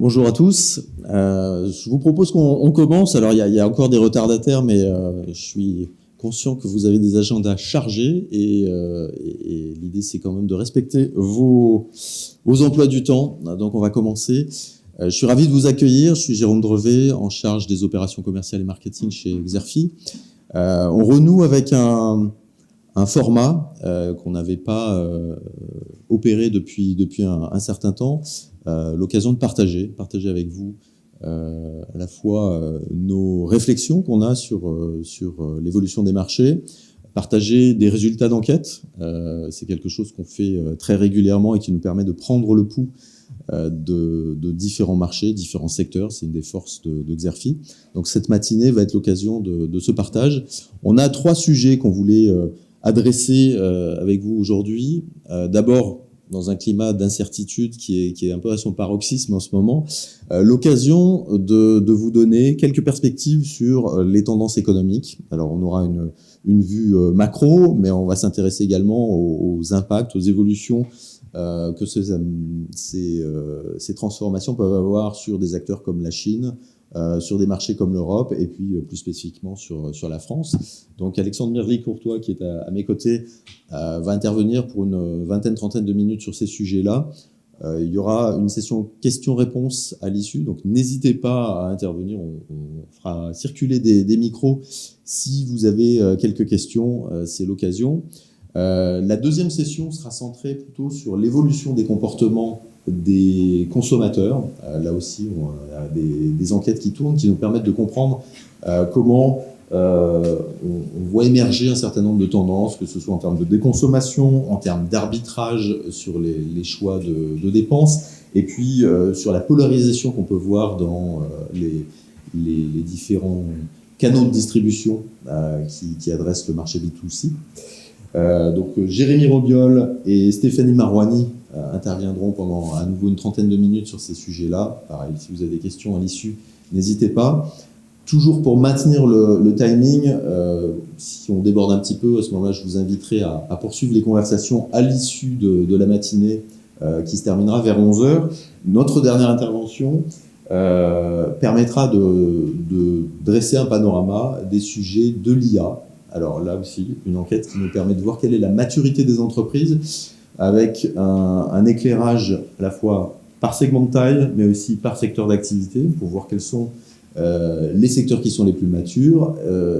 Bonjour à tous. Je vous propose qu'on commence. Alors, il y a encore des retardataires, mais je suis conscient que vous avez des agendas chargés et l'idée, c'est quand même de respecter vos emplois du temps. Donc, on va commencer. Je suis ravi de vous accueillir. Je suis Jérôme Drevet, en charge des opérations commerciales et marketing chez Xerfi. On renoue avec un format qu'on n'avait pas opéré depuis un certain temps. L'occasion de partager avec vous à la fois nos réflexions qu'on a sur l'évolution des marchés, partager des résultats d'enquête. C'est quelque chose qu'on fait très régulièrement et qui nous permet de prendre le pouls de différents marchés, différents secteurs. C'est une des forces de Xerfi. Donc cette matinée va être l'occasion de ce partage. On a 3 sujets qu'on voulait adresser avec vous aujourd'hui. D'abord, dans un climat d'incertitude qui est un peu à son paroxysme en ce moment, l'occasion de vous donner quelques perspectives sur les tendances économiques. Alors, on aura une vue macro, mais on va s'intéresser également aux impacts, aux évolutions que ces transformations peuvent avoir sur des acteurs comme la Chine, sur des marchés comme l'Europe et puis plus spécifiquement sur la France. Donc Alexandre Merly-Courtois, qui est à mes côtés, va intervenir pour une trentaine de minutes sur ces sujets-là. Il y aura une session questions-réponses à l'issue, donc n'hésitez pas à intervenir, on fera circuler des micros si vous avez quelques questions, c'est l'occasion. La deuxième session sera centrée plutôt sur l'évolution des comportements des consommateurs. Là aussi, on a des enquêtes qui tournent, qui nous permettent de comprendre comment on voit émerger un certain nombre de tendances, que ce soit en termes de déconsommation, en termes d'arbitrage sur les choix de dépenses, et puis sur la polarisation qu'on peut voir dans les différents canaux de distribution qui adressent le marché B2C. Donc Jérémy Robiol et Stéphanie Marouani interviendront pendant à nouveau une trentaine de minutes sur ces sujets-là. Pareil, si vous avez des questions à l'issue, n'hésitez pas. Toujours pour maintenir le timing, si on déborde un petit peu, à ce moment-là, je vous inviterai à poursuivre les conversations à l'issue de la matinée qui se terminera vers 11h. Notre dernière intervention permettra de dresser un panorama des sujets de l'IA. Alors là aussi, une enquête qui nous permet de voir quelle est la maturité des entreprises avec un éclairage à la fois par segment de taille, mais aussi par secteur d'activité, pour voir quels sont les secteurs qui sont les plus matures.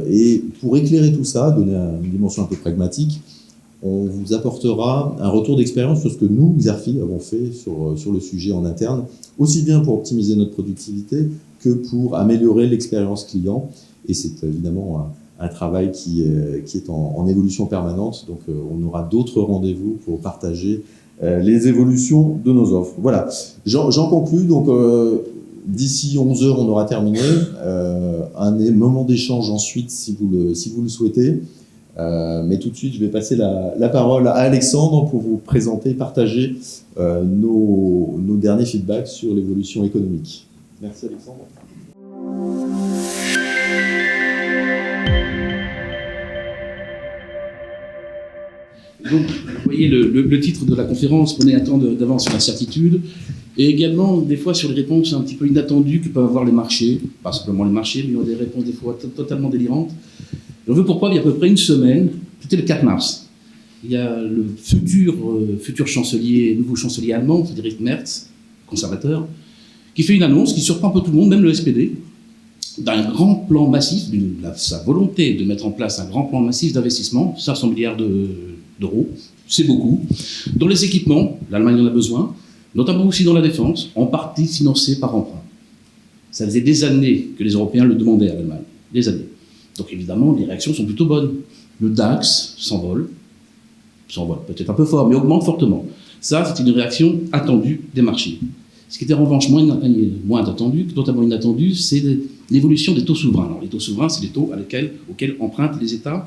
Et pour éclairer tout ça, donner une dimension un peu pragmatique, on vous apportera un retour d'expérience sur ce que nous, Xerfi, avons fait sur le sujet en interne, aussi bien pour optimiser notre productivité que pour améliorer l'expérience client. Et c'est évidemment un travail qui est en évolution permanente. Donc, on aura d'autres rendez-vous pour partager les évolutions de nos offres. Voilà, j'en conclus. Donc, d'ici 11h, on aura terminé. Un moment d'échange ensuite, si vous le souhaitez. Mais tout de suite, je vais passer la parole à Alexandre pour vous présenter, partager nos derniers feedbacks sur l'évolution économique. Merci Alexandre. Donc, vous voyez, le titre de la conférence prenait un temps d'avance sur l'incertitude et également, des fois, sur les réponses un petit peu inattendues que peuvent avoir les marchés, pas simplement les marchés, mais ils ont des réponses des fois totalement délirantes. Je veux pourquoi, il y a à peu près une semaine, c'était le 4 mars, il y a le futur chancelier, nouveau chancelier allemand, Friedrich Merz, conservateur, qui fait une annonce qui surprend un peu tout le monde, même le SPD, d'un grand plan massif, sa volonté de mettre en place un grand plan massif d'investissement, 500 milliards d'euros, c'est beaucoup, dans les équipements, l'Allemagne en a besoin, notamment aussi dans la défense, en partie financé par emprunt. Ça faisait des années que les Européens le demandaient à l'Allemagne, des années. Donc évidemment, les réactions sont plutôt bonnes. Le DAX s'envole peut-être un peu fort, mais augmente fortement. Ça, c'est une réaction attendue des marchés. Ce qui était en revanche moins attendu, totalement inattendu, c'est l'évolution des taux souverains. Alors, les taux souverains, c'est les taux auxquels empruntent les États.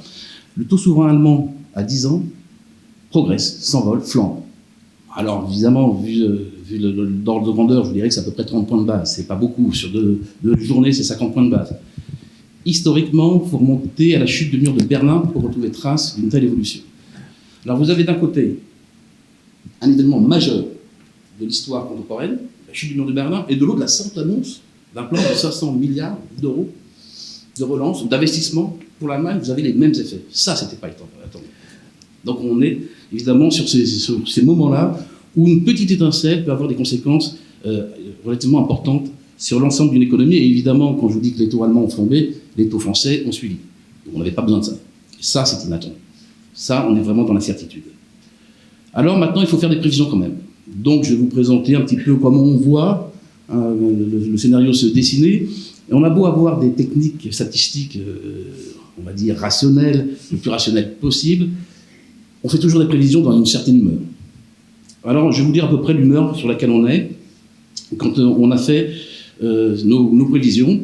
Le taux souverain allemand à 10 ans progresse, s'envole, flambe. Alors, évidemment, vu l'ordre de grandeur, je vous dirais que c'est à peu près 30 points de base. C'est pas beaucoup. Sur deux journées, c'est 50 points de base. Historiquement, il faut remonter à la chute du mur de Berlin pour retrouver trace d'une telle évolution. Alors, vous avez d'un côté un événement majeur de l'histoire contemporaine, la chute du mur de Berlin, et de l'autre, la simple annonce d'un plan de 500 milliards d'euros de relance, d'investissement pour l'Allemagne. Vous avez les mêmes effets. Ça, c'était pas attendu. Donc on est évidemment sur ces moments-là où une petite étincelle peut avoir des conséquences relativement importantes sur l'ensemble d'une économie. Et évidemment, quand je vous dis que les taux allemands ont flambé, les taux français ont suivi. Donc on n'avait pas besoin de ça. Et ça, c'est inattendu. Ça, on est vraiment dans l'incertitude. Alors maintenant, il faut faire des prévisions quand même. Donc je vais vous présenter un petit peu comment on voit le scénario se dessiner. Et on a beau avoir des techniques statistiques, on va dire rationnelles, le plus rationnelles possible, on fait toujours des prévisions dans une certaine humeur. Alors je vais vous dire à peu près l'humeur sur laquelle on est quand on a fait nos prévisions.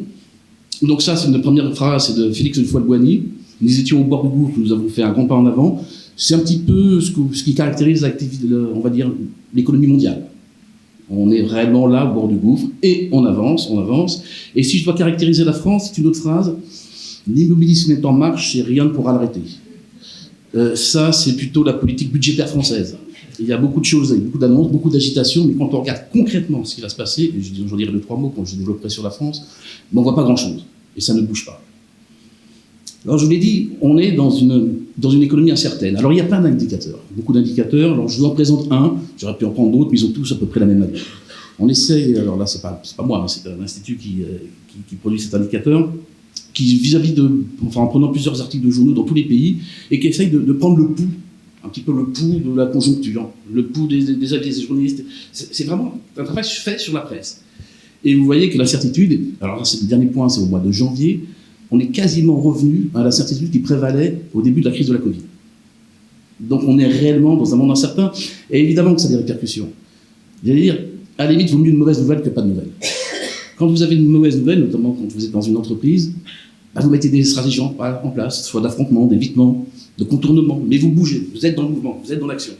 Donc ça, c'est une première phrase, c'est de Félix Houphouët-Boigny. Nous étions au bord du gouffre, nous avons fait un grand pas en avant. C'est un petit peu ce qui caractérise on va dire, l'économie mondiale. On est vraiment là, au bord du gouffre, et on avance. Et si je dois caractériser la France, c'est une autre phrase. L'immobilisme est en marche et rien ne pourra l'arrêter. Ça, c'est plutôt la politique budgétaire française. Il y a beaucoup de choses, beaucoup d'annonces, beaucoup d'agitation, mais quand on regarde concrètement ce qui va se passer, et j'en dirai 2-3 mots quand je développerai sur la France, on ne voit pas grand-chose, et ça ne bouge pas. Alors je vous l'ai dit, on est dans une économie incertaine. Alors il y a plein d'indicateurs, beaucoup d'indicateurs. Alors je vous en présente un, j'aurais pu en prendre d'autres, mais ils ont tous à peu près la même allure. On essaye, alors là c'est pas moi, mais c'est un institut qui produit cet indicateur, qui en prenant plusieurs articles de journaux dans tous les pays, et qui essaye de prendre le pouls, un petit peu le pouls de la conjoncture, le pouls des avis des journalistes. C'est vraiment un travail fait sur la presse. Et vous voyez que l'incertitude, alors là c'est le dernier point, c'est au mois de janvier, on est quasiment revenu à la certitude qui prévalait au début de la crise de la Covid. Donc on est réellement dans un monde incertain, et évidemment que ça a des répercussions. J'allais dire, à la limite, il vaut mieux une mauvaise nouvelle que pas de nouvelle. Quand vous avez une mauvaise nouvelle, notamment quand vous êtes dans une entreprise, vous mettez des stratégies en place, soit d'affrontement, d'évitement, de contournement, mais vous bougez, vous êtes dans le mouvement, vous êtes dans l'action.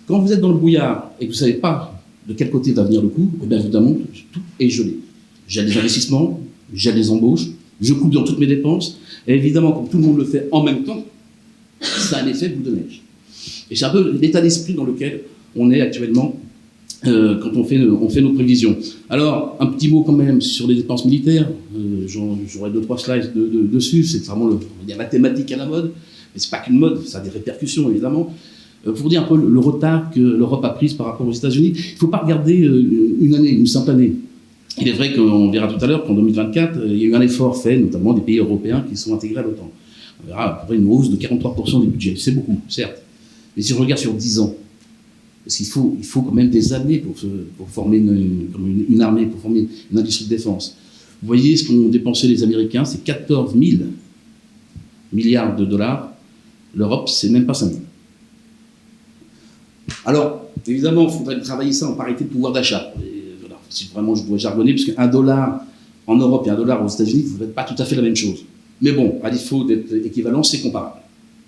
Quand vous êtes dans le brouillard et que vous ne savez pas de quel côté va venir le coup, évidemment, tout est gelé. J'ai des investissements, j'ai des embauches, je coupe dans toutes mes dépenses, et évidemment, comme tout le monde le fait en même temps, ça a un effet boule de neige. Et c'est un peu l'état d'esprit dans lequel on est actuellement quand on fait nos prévisions. Alors, un petit mot quand même sur les dépenses militaires. J'aurai 2-3 slides dessus. C'est vraiment la thématique à la mode, mais c'est pas qu'une mode, ça a des répercussions évidemment. Pour dire un peu le retard que l'Europe a pris par rapport aux États-Unis, il ne faut pas regarder une simple année. Il est vrai qu'on verra tout à l'heure qu'en 2024, il y a eu un effort fait, notamment des pays européens qui sont intégrés à l'OTAN. On verra à peu près une hausse de 43% des budgets. C'est beaucoup, certes. Mais si on regarde sur 10 ans, parce qu'il faut quand même des années pour former une armée, pour former une industrie de défense. Vous voyez ce qu'ont dépensé les Américains, c'est 14 000 milliards de dollars. L'Europe, c'est même pas 5 000. Alors, évidemment, il faudrait travailler ça en parité de pouvoir d'achat. Voilà, si vraiment je dois jargonner, parce qu'un dollar en Europe et un dollar aux États-Unis, vous ne faites pas tout à fait la même chose. Mais bon, à défaut d'être équivalent, c'est comparable.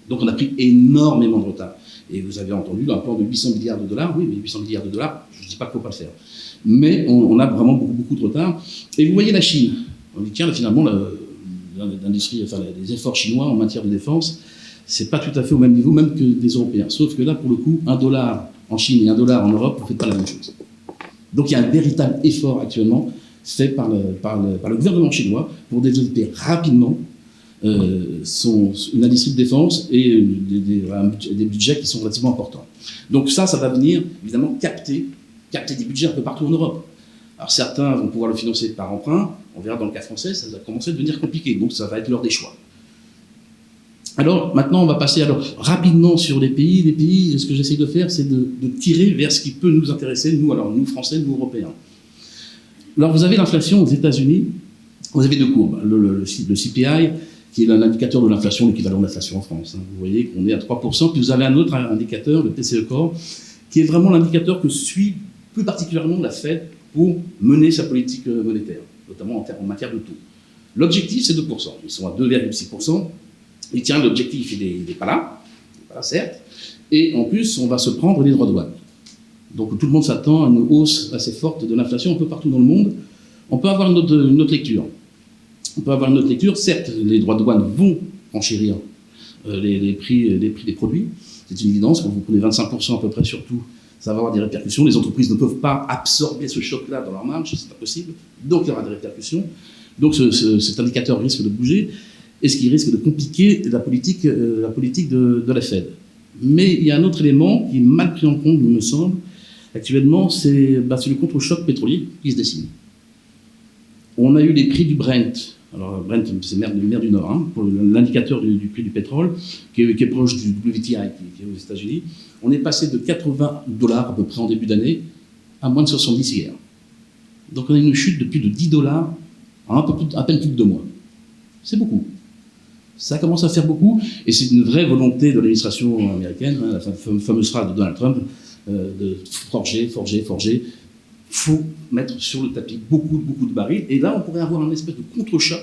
Donc on a pris énormément de retard. Et vous avez entendu un plan de 800 milliards de dollars. Oui, mais 800 milliards de dollars, je ne dis pas qu'il ne faut pas le faire. Mais on a vraiment beaucoup de retard. Et vous voyez la Chine. On dit, tiens, finalement, l'industrie, enfin, les efforts chinois en matière de défense, c'est pas tout à fait au même niveau, même que des Européens. Sauf que là, pour le coup, $1 en Chine et $1 en Europe, vous ne faites pas la même chose. Donc il y a un véritable effort actuellement fait par le gouvernement chinois pour développer rapidement une industrie de défense et des budgets qui sont relativement importants. Donc ça va venir évidemment capter des budgets un peu partout en Europe. Alors certains vont pouvoir le financer par emprunt, on verra dans le cas français, ça va commencer à devenir compliqué, donc ça va être l'heure des choix. Alors maintenant on va passer rapidement sur les pays. Les pays, ce que j'essaie de faire, c'est de tirer vers ce qui peut nous intéresser, nous Français, nous Européens. Alors vous avez l'inflation aux États-Unis, vous avez deux courbes, le CPI, qui est l'indicateur de l'inflation, l'équivalent de l'inflation en France. Vous voyez qu'on est à 3%, puis vous avez un autre indicateur, le PCE Core, qui est vraiment l'indicateur que suit plus particulièrement la Fed pour mener sa politique monétaire, notamment en matière de taux. L'objectif, c'est 2%. Ils sont à 2,6%. Et tiens, l'objectif, il n'est pas là, certes. Et en plus, on va se prendre les droits de douane. Donc tout le monde s'attend à une hausse assez forte de l'inflation un peu partout dans le monde. On peut avoir une autre lecture. Certes, les droits de douane vont enchérir les prix des produits. C'est une évidence. Quand vous prenez 25% à peu près sur tout, ça va avoir des répercussions. Les entreprises ne peuvent pas absorber ce choc-là dans leur marge, c'est pas possible. Donc il y aura des répercussions. Donc cet indicateur risque de bouger, et ce qui risque de compliquer la politique de la Fed. Mais il y a un autre élément qui est mal pris en compte, il me semble, actuellement, c'est le contre-choc pétrolier qui se dessine. On a eu les prix du Brent. Alors Brent, c'est mer du Nord, hein, pour l'indicateur du prix du pétrole, qui est proche du WTI, qui est aux États-Unis. On est passé de $80 à peu près en début d'année à moins de 70 hier. Donc on a une chute de plus de $10 en à peine plus de 2 mois. C'est beaucoup. Ça commence à faire beaucoup, et c'est une vraie volonté de l'administration américaine, hein, la fameuse phrase de Donald Trump, de forger. Il faut mettre sur le tapis beaucoup de barils, et là on pourrait avoir un espèce de contre-choc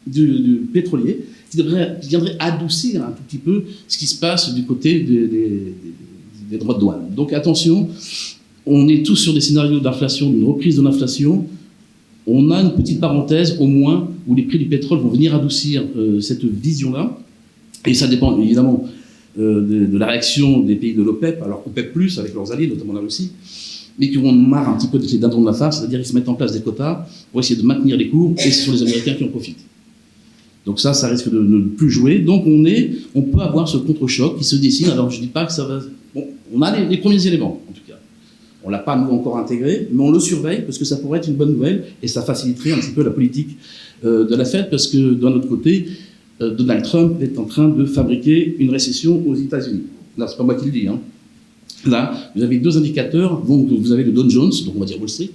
du pétrolier qui viendrait adoucir un tout petit peu ce qui se passe du côté des droits de douane. Donc attention, on est tous sur des scénarios d'inflation, d'une reprise de l'inflation. On a une petite parenthèse au moins où les prix du pétrole vont venir adoucir cette vision-là, et ça dépend évidemment de la réaction des pays de l'OPEP, alors OPEP+, avec leurs alliés, notamment la Russie, mais qui vont marre un petit peu de ces dindons de la farce, c'est-à-dire qu'ils se mettent en place des quotas pour essayer de maintenir les cours, et ce sont les Américains qui en profitent. Donc ça risque de ne plus jouer. Donc on peut avoir ce contre-choc qui se dessine. Alors je ne dis pas que ça va... Bon, on a les premiers éléments, en tout cas. On ne l'a pas, nous, encore intégré, mais on le surveille parce que ça pourrait être une bonne nouvelle, et ça faciliterait un petit peu la politique de la Fed, parce que, d'un autre côté, Donald Trump est en train de fabriquer une récession aux États-Unis. Là, c'est pas moi qui le dis, hein. Là, vous avez 2 indicateurs. Donc, vous avez le Dow Jones, donc on va dire Wall Street.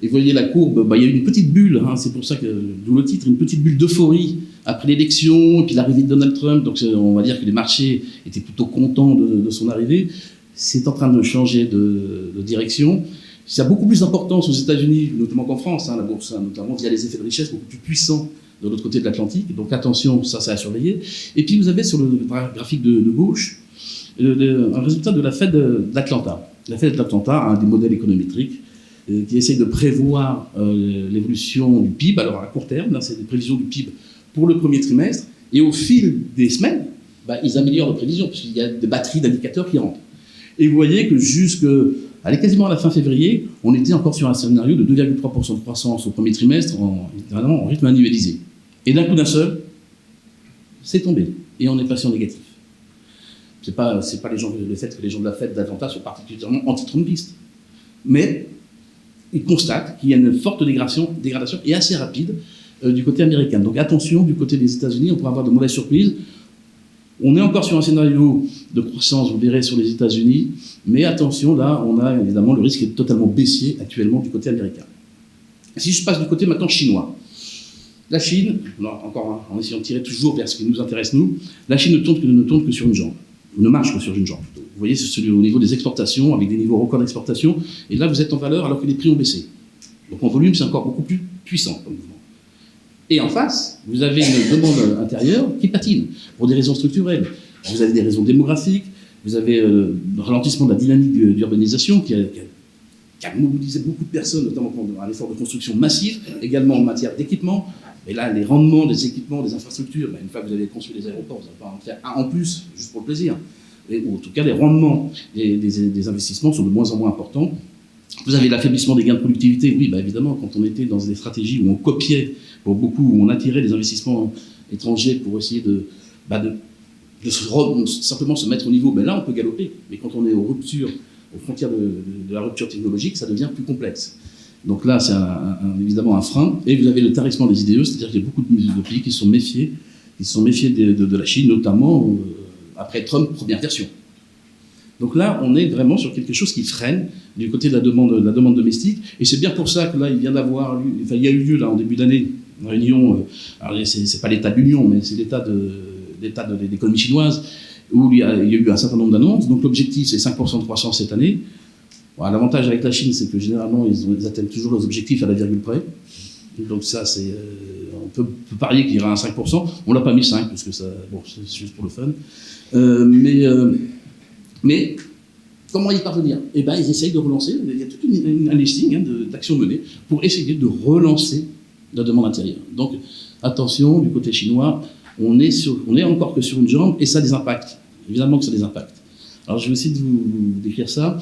Et vous voyez la courbe, il y a eu une petite bulle, hein, c'est pour ça que, d'où le titre, une petite bulle d'euphorie après l'élection, et puis l'arrivée de Donald Trump. Donc, on va dire que les marchés étaient plutôt contents de son arrivée. C'est en train de changer de direction. Ça a beaucoup plus d'importance aux États-Unis, notamment qu'en France, hein, la bourse, hein, notamment via les effets de richesse beaucoup plus puissants de l'autre côté de l'Atlantique. Donc attention, ça à surveiller. Et puis vous avez sur le graphique de gauche un résultat de la Fed d'Atlanta. La Fed d'Atlanta a un des modèles économétriques qui essaye de prévoir l'évolution du PIB. Alors à court terme, là, c'est des prévisions du PIB pour le premier trimestre. Et au fil des semaines, ils améliorent les prévisions, puisqu'il y a des batteries d'indicateurs qui rentrent. Et vous voyez que quasiment à la fin février, on était encore sur un scénario de 2,3% de croissance au premier trimestre en rythme annualisé. Et d'un coup d'un seul, c'est tombé. Et on est passé en négatif. C'est pas le fait que les gens de la Fed d'Atlanta soient particulièrement anti-trumpistes. Mais ils constatent qu'il y a une forte dégradation et assez rapide du côté américain. Donc attention, du côté des États-Unis, on pourrait avoir de mauvaises surprises. On est encore sur un scénario de croissance, vous verrez, sur les États-Unis, mais attention, là, on a évidemment le risque est totalement baissier actuellement du côté américain. Si je passe du côté maintenant chinois, la Chine, encore en essayant de tirer toujours vers ce qui nous intéresse nous, la Chine ne tourne que sur une jambe, ne marche que sur une jambe. Vous voyez, c'est celui au niveau des exportations, avec des niveaux records d'exportation, et là vous êtes en valeur alors que les prix ont baissé. Donc en volume, c'est encore beaucoup plus puissant comme mouvement. Et en face, vous avez une demande intérieure qui patine, pour des raisons structurelles. Vous avez des raisons démographiques, vous avez le ralentissement de la dynamique d'urbanisation qui a mobilisé beaucoup de personnes, notamment pour un effort de construction massif, également en matière d'équipement. Et là, les rendements des équipements, des infrastructures, une fois que vous avez construit les aéroports, vous n'allez pas en faire un en plus, juste pour le plaisir. Ou en tout cas, les rendements des investissements sont de moins en moins importants. Vous avez l'affaiblissement des gains de productivité. Oui, évidemment, quand on était dans des stratégies où on copiait pour beaucoup, où on attirait des investissements étrangers pour essayer de simplement se mettre au niveau, là on peut galoper. Mais quand on est aux frontières de la rupture technologique, ça devient plus complexe. Donc là, c'est évidemment un frein. Et vous avez le tarissement des IDE, c'est-à-dire qu'il y a beaucoup de pays qui se sont méfiés de la Chine, notamment après Trump, première version. Donc là, on est vraiment sur quelque chose qui freine du côté de la demande domestique. Et c'est bien pour ça que là, il y a eu lieu là, en début d'année, une réunion, alors c'est pas l'état de l'Union, mais c'est l'état de l'économie chinoise, où il y a eu un certain nombre d'annonces. Donc l'objectif, c'est 5% de croissance cette année. Bon, l'avantage avec la Chine, c'est que généralement, ils atteignent toujours leurs objectifs à la virgule près. Donc ça, on peut parier qu'il y aura un 5%. On l'a pas mis 5, parce que ça, c'est juste pour le fun. Mais comment y parvenir ? Ils essayent de relancer. Il y a tout un listing d'actions menées pour essayer de relancer la demande intérieure. Donc attention, du côté chinois, on est encore que sur une jambe, et ça a des impacts. Évidemment que ça a des impacts. Alors je vais essayer de vous décrire ça.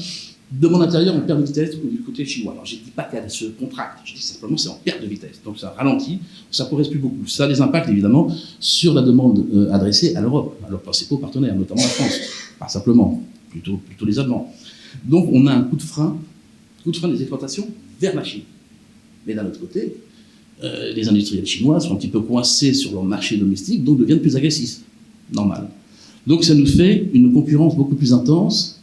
De mon intérieur, on perd de vitesse du côté chinois. Alors je ne dis pas qu'elle se contracte, je dis simplement c'est en perte de vitesse. Donc ça ralentit, ça ne progresse plus beaucoup. Ça a des impacts évidemment sur la demande adressée à l'Europe, à leurs principaux partenaires, notamment la France. Pas simplement, plutôt les Allemands. Donc on a un coup de frein des exportations vers la Chine. Mais d'un autre côté, les industriels chinois sont un petit peu coincés sur leur marché domestique, donc deviennent plus agressifs. Normal. Donc ça nous fait une concurrence beaucoup plus intense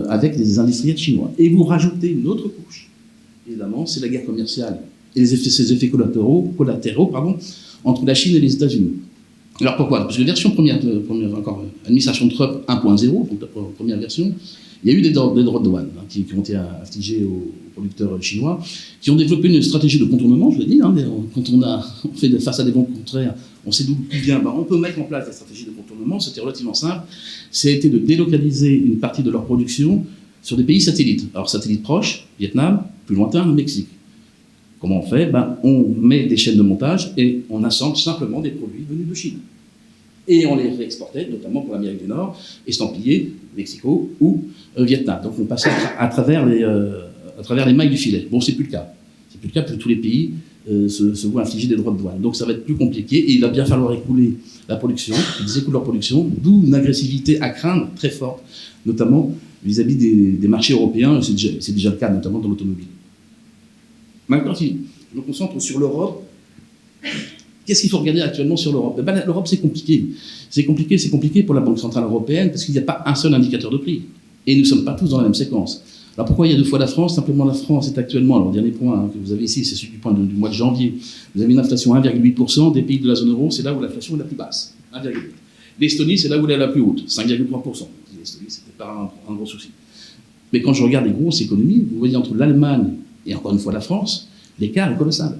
avec les industriels chinois. Et vous rajoutez une autre couche. Évidemment, c'est la guerre commerciale et ses effets collatéraux entre la Chine et les États-Unis. Alors pourquoi? Parce que version première encore, administration Trump 1.0, donc la première version, il y a eu des droits de douane qui ont été affligés aux producteurs chinois, qui ont développé une stratégie de contournement, je l'ai dit, quand on fait face à des vents contraires, on sait d'où vient, on peut mettre en place des stratégies de contournement, c'était relativement simple, c'était de délocaliser une partie de leur production sur des pays satellites. Alors satellites proches, Vietnam, plus lointain, le Mexique. Comment on fait? On met des chaînes de montage et on assemble simplement des produits venus de Chine. Et on les réexportait, notamment pour l'Amérique du Nord, estampillés Mexico ou Vietnam. Donc on passait à travers les mailles du filet. Bon, c'est plus le cas. C'est plus le cas parce que tous les pays se voient infliger des droits de douane. Donc ça va être plus compliqué et il va bien falloir écouler la production, ils écoulent leur production, d'où une agressivité à craindre très forte, notamment vis-à-vis des marchés européens, c'est déjà le cas notamment dans l'automobile. Maintenant, si je me concentre sur l'Europe, qu'est-ce qu'il faut regarder actuellement sur l'Europe? L'Europe, c'est compliqué. C'est compliqué pour la Banque Centrale Européenne parce qu'il n'y a pas un seul indicateur de prix. Et nous ne sommes pas tous dans la même séquence. Alors pourquoi il y a deux fois la France? Simplement la France est actuellement, alors le dernier point que vous avez ici, c'est celui du point du mois de janvier, vous avez une inflation à 1,8%, des pays de la zone euro, c'est là où l'inflation est la plus basse, 1,8%. L'Estonie, c'est là où elle est la plus haute, 5,3%. L'Estonie, c'était pas un gros souci. Mais quand je regarde les grosses économies, vous voyez entre l'Allemagne et encore une fois la France, l'écart est colossal.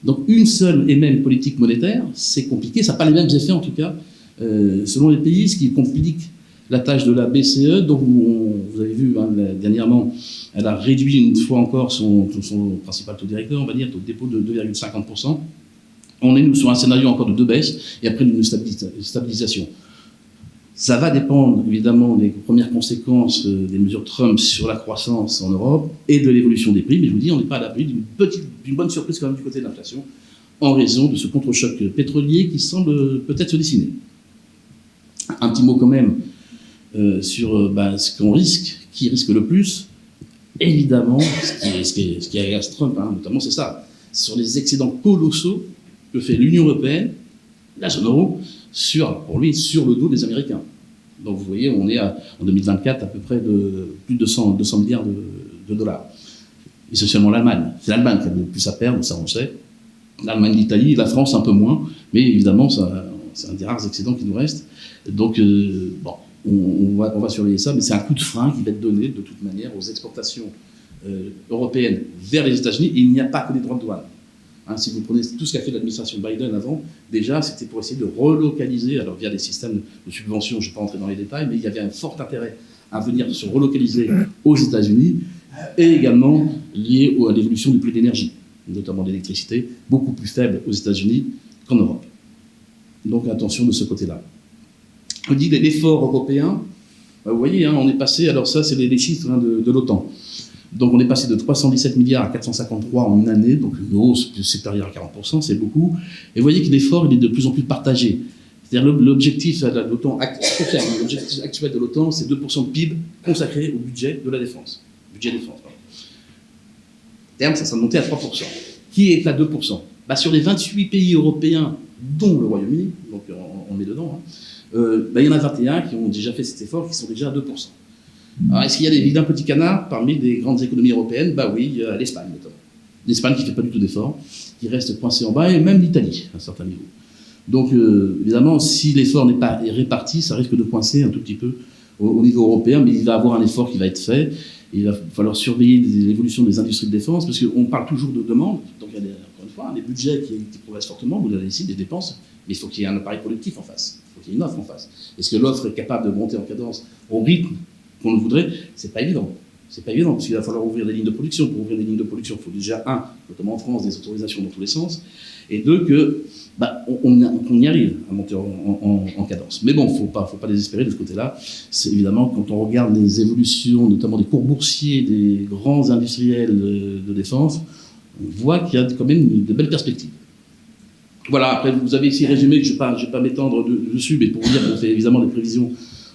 Donc une seule et même politique monétaire, c'est compliqué, ça n'a pas les mêmes effets en tout cas, selon les pays, ce qui complique la tâche de la BCE, dont vous avez vu dernièrement, elle a réduit une fois encore son principal taux directeur, on va dire, taux de dépôt de 2,50%. On est, nous, sur un scénario encore de 2 baisses et après d'une stabilisation. Ça va dépendre évidemment des premières conséquences des mesures Trump sur la croissance en Europe et de l'évolution des prix, mais je vous dis, on n'est pas à l'abri d'une bonne surprise quand même du côté de l'inflation, en raison de ce contre-choc pétrolier qui semble peut-être se dessiner. Un petit mot quand même sur ce qu'on risque, qui risque le plus. Évidemment, ce qui agace Trump, notamment, c'est ça. Sur les excédents colossaux que fait l'Union européenne, la zone euro, pour lui, sur le dos des Américains. Donc vous voyez, on est en 2024 à peu près de plus de 200 milliards de dollars. Essentiellement l'Allemagne. C'est l'Allemagne qui a le plus à perdre, ça on sait. L'Allemagne, l'Italie, la France un peu moins, mais évidemment, c'est un des rares excédents qui nous reste. Donc, on va surveiller ça, mais c'est un coup de frein qui va être donné de toute manière aux exportations européennes vers les États-Unis. Et il n'y a pas que des droits de douane. Si vous prenez tout ce qu'a fait l'administration Biden avant, déjà, c'était pour essayer de relocaliser, alors via des systèmes de subventions, je ne vais pas entrer dans les détails, mais il y avait un fort intérêt à venir se relocaliser aux États-Unis, et également lié à l'évolution du prix de l'énergie, notamment d'électricité, beaucoup plus faible aux États-Unis qu'en Europe. Donc attention de ce côté-là. On dit l'effort européen, vous voyez, on est passé, alors ça c'est les chiffres de l'OTAN. Donc on est passé de 317 milliards à 453 en une année, donc une hausse plus supérieure à 40%, c'est beaucoup. Et vous voyez que l'effort il est de plus en plus partagé. C'est-à-dire l'objectif de l'OTAN, l'objectif actuel de l'OTAN, c'est 2% de PIB consacré au budget de la défense. Budget défense, pardon. À terme, ça sera monté à 3%. Qui est à 2%? Sur les 28 pays européens, dont le Royaume-Uni, donc on met dedans, il y en a 21 qui ont déjà fait cet effort, qui sont déjà à 2%. Alors, est-ce qu'il y a des vilains petits canards parmi les grandes économies européennes? Oui, il y a l'Espagne notamment. L'Espagne qui ne fait pas du tout d'efforts, qui reste coincée en bas, et même l'Italie, à un certain niveau. Donc, évidemment, si l'effort n'est pas réparti, ça risque de coincer un tout petit peu au niveau européen, mais il va y avoir un effort qui va être fait. Il va falloir surveiller l'évolution des industries de défense, parce qu'on parle toujours de demande. Donc, il y a encore une fois des budgets qui progressent fortement, vous avez ici des dépenses, mais il faut qu'il y ait un appareil productif en face. Il faut qu'il y ait une offre en face. Est-ce que l'offre est capable de monter en cadence au rythme qu'on le voudrait? C'est pas évident. C'est pas évident, parce qu'il va falloir ouvrir des lignes de production. Pour ouvrir des lignes de production, il faut déjà, notamment en France, des autorisations dans tous les sens, et deux, que on y arrive à monter en cadence. Mais bon, faut pas désespérer de ce côté-là. C'est évidemment, quand on regarde les évolutions, notamment des cours boursiers des grands industriels de défense, on voit qu'il y a quand même de belles perspectives. Voilà, après, vous avez ici résumé, je ne vais pas m'étendre dessus, mais pour vous dire qu'on fait évidemment des prévisions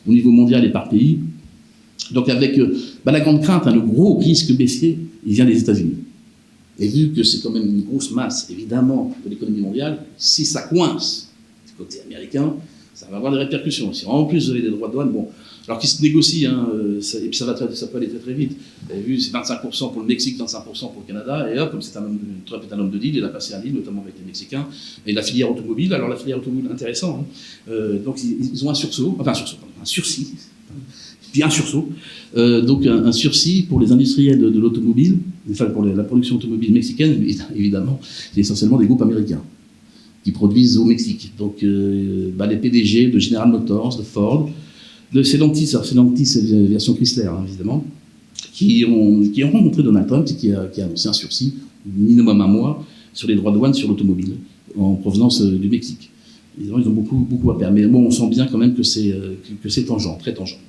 au niveau mondial et par pays. Donc avec la grande crainte, le gros risque baissier, il vient des États-Unis. Et vu que c'est quand même une grosse masse, évidemment, de l'économie mondiale, si ça coince du côté américain, ça va avoir des répercussions. Si en plus vous avez des droits de douane, bon, alors qu'ils se négocient, et puis ça peut aller très très vite. Vous avez vu, c'est 25% pour le Mexique, 25% pour le Canada, et hop, comme Trump est un homme de deal, il a passé un deal, notamment avec les Mexicains, et la filière automobile. Alors la filière automobile, intéressant, donc ils ont un sursaut, un sursis, puis un sursaut, donc un sursis pour les industriels de l'automobile, enfin pour la production automobile mexicaine, évidemment, c'est essentiellement des groupes américains qui produisent au Mexique. Donc les PDG de General Motors, de Ford, de Stellantis, c'est la version Chrysler, évidemment, qui ont rencontré Donald Trump et qui a annoncé un sursis, minimum un mois, sur les droits de douane sur l'automobile, en provenance du Mexique. Évidemment, ils ont beaucoup à perdre. Mais bon, on sent bien quand même que c'est tangent, très tangent.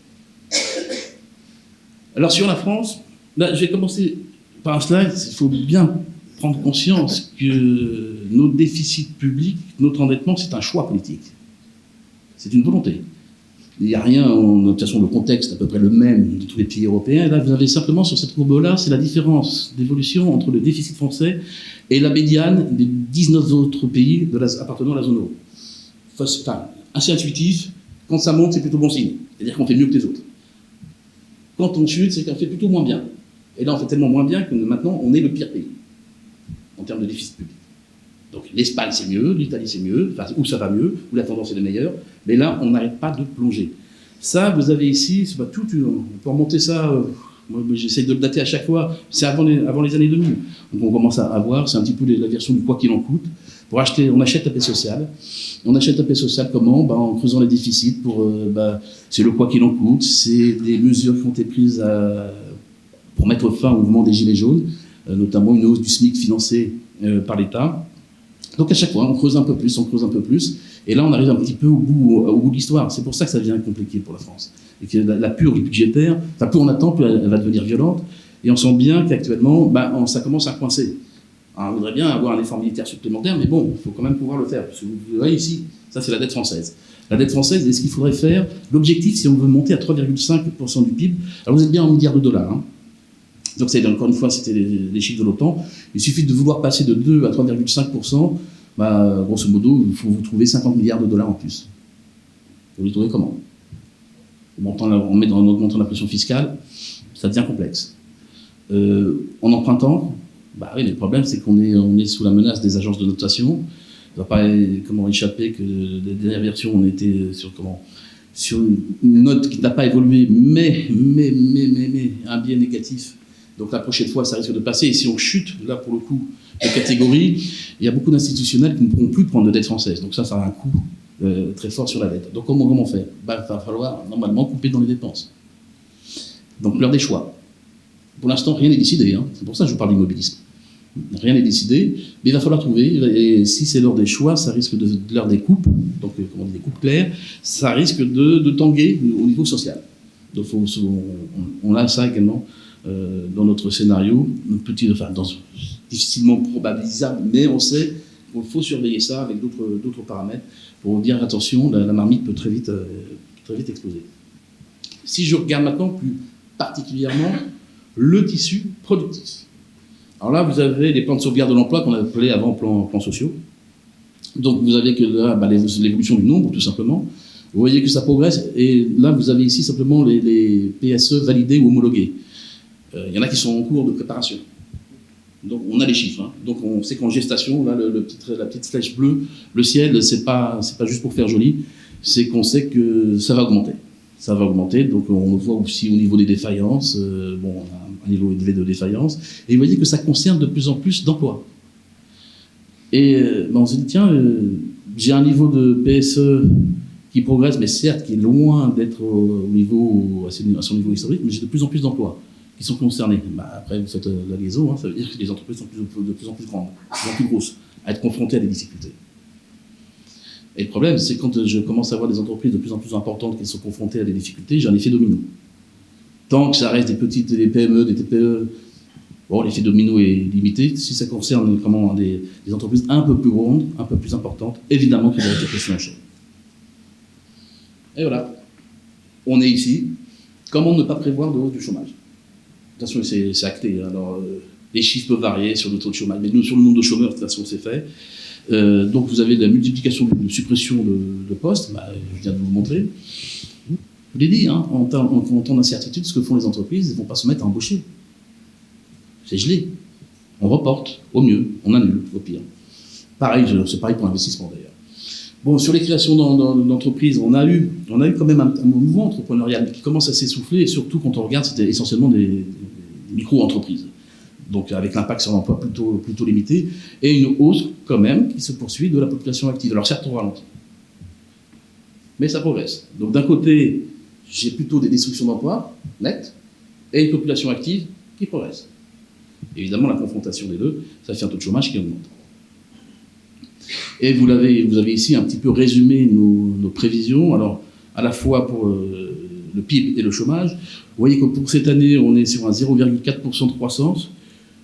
Alors sur la France, là, je vais commencer par un slide. Il faut bien prendre conscience que nos déficits publics, notre endettement, c'est un choix politique. C'est une volonté. Il n'y a rien, de toute façon, le contexte est à peu près le même de tous les pays européens. Et là, vous avez simplement sur cette courbe-là, c'est la différence d'évolution entre le déficit français et la médiane des 19 autres pays appartenant à la zone euro. Enfin, assez intuitif, quand ça monte, c'est plutôt bon signe. C'est-à-dire qu'on fait mieux que les autres. Quand on chute, c'est qu'on fait plutôt moins bien. Et là, on fait tellement moins bien que maintenant, on est le pire pays en termes de déficit public. Donc l'Espagne, c'est mieux, l'Italie, c'est mieux, enfin, où ça va mieux, où la tendance est la meilleure, mais là, on n'arrête pas de plonger. Ça, vous avez ici, c'est pas tout, on peut remonter ça, moi j'essaye de le dater à chaque fois, c'est avant les années 2000. Donc on commence à voir, c'est un petit peu la version du quoi qu'il en coûte. Pour acheter, on achète la paix sociale. On achète la paix sociale comment ? En creusant les déficits, c'est le quoi qu'il en coûte, c'est des mesures qui ont été prises pour mettre fin au mouvement des Gilets jaunes, notamment une hausse du SMIC financée par l'État. Donc à chaque fois, on creuse un peu plus, et là on arrive un petit peu au bout de l'histoire. C'est pour ça que ça devient compliqué pour la France. Et que la purge budgétaire, plus on attend, plus elle va devenir violente, et on sent bien qu'actuellement, ça commence à coincer. Alors, on voudrait bien avoir un effort militaire supplémentaire, mais bon, il faut quand même pouvoir le faire. Parce que vous voyez ici, ça c'est la dette française. La dette française, est ce qu'il faudrait faire, l'objectif, si on veut monter à 3,5% du PIB, alors vous êtes bien en milliards de dollars, Donc, encore une fois, c'était les chiffres de l'OTAN. Il suffit de vouloir passer de 2 à 3,5%, grosso modo, il faut vous trouver 50 milliards de dollars en plus. Vous les trouvez comment ? On met dans notre montant la pression fiscale, ça devient complexe. En empruntant, oui, mais le problème, c'est qu'on est sous la menace des agences de notation. Il ne va pas comment échapper que les dernières versions, on était sur une note qui n'a pas évolué, mais un biais négatif. Donc la prochaine fois, ça risque de passer. Et si on chute, là, pour le coup, de catégorie, il y a beaucoup d'institutionnels qui ne pourront plus prendre de dette française. Donc ça a un coût très fort sur la dette. Donc comment on fait ? Il va falloir, normalement, couper dans les dépenses. Donc l'heure des choix. Pour l'instant, rien n'est décidé. C'est pour ça que je vous parle d'immobilisme. Rien n'est décidé, mais il va falloir trouver. Et si c'est l'heure des choix, ça risque de l'heure des coupes, donc comment on dit, des coupes claires, ça risque de tanguer au niveau social. Donc on a ça également dans notre scénario, difficilement probabilisable, mais on sait qu'il faut surveiller ça avec d'autres paramètres pour dire attention, la marmite peut très vite exploser. Si je regarde maintenant plus particulièrement le tissu productif. Alors là, vous avez les plans de sauvegarde de l'emploi qu'on appelait avant plans sociaux. Donc vous avez que là, l'évolution du nombre, tout simplement. Vous voyez que ça progresse, et là, vous avez ici simplement les PSE validés ou homologués. Il y en a qui sont en cours de préparation. Donc on a les chiffres. Donc on sait qu'en gestation, là, la petite flèche bleue, le ciel, c'est pas juste pour faire joli, c'est qu'on sait que ça va augmenter. Ça va augmenter, donc on le voit aussi au niveau des défaillances, on a un niveau élevé de défaillance, et vous voyez que ça concerne de plus en plus d'emplois. Et on se dit, tiens, j'ai un niveau de PSE qui progresse, mais certes qui est loin d'être à son niveau historique, mais j'ai de plus en plus d'emplois qui sont concernés. Après, vous faites la liaison, ça veut dire que les entreprises sont de plus en plus grandes, de plus en plus grosses, à être confrontées à des difficultés. Et le problème, c'est quand je commence à voir des entreprises de plus en plus importantes qui sont confrontées à des difficultés, j'ai un effet domino. Tant que ça reste des petites, des PME, des TPE, bon, l'effet domino est limité. Si ça concerne vraiment des entreprises un peu plus grandes, un peu plus importantes, évidemment qu'il va y avoir des pressions à chaud. Et voilà. On est ici. Comment ne pas prévoir de hausse du chômage? Attention, c'est acté. Alors, les chiffres peuvent varier sur le taux de chômage, mais nous, sur le nombre de chômeurs, de toute façon, c'est fait. Donc, vous avez de la multiplication de suppression de postes. Bah, je viens de vous le montrer. Je vous l'ai dit, hein, en temps d'incertitude, ce que font les entreprises, ils ne vont pas se mettre à embaucher. C'est gelé. On reporte, au mieux, on annule, au pire. Pareil, c'est pareil pour l'investissement d'ailleurs. Bon, sur les créations d'entreprises, on a eu quand même un mouvement entrepreneurial mais qui commence à s'essouffler, et surtout quand on regarde, c'était essentiellement des micro-entreprises. Donc avec l'impact sur l'emploi plutôt limité, et une hausse quand même qui se poursuit de la population active. Alors certes, on ralentit, mais ça progresse. Donc d'un côté, j'ai plutôt des destructions d'emplois nettes, et une population active qui progresse. Évidemment, la confrontation des deux, ça fait un taux de chômage qui augmente. Et vous avez ici un petit peu résumé nos prévisions, alors à la fois pour le PIB et le chômage. Vous voyez que pour cette année, on est sur un 0,4% de croissance.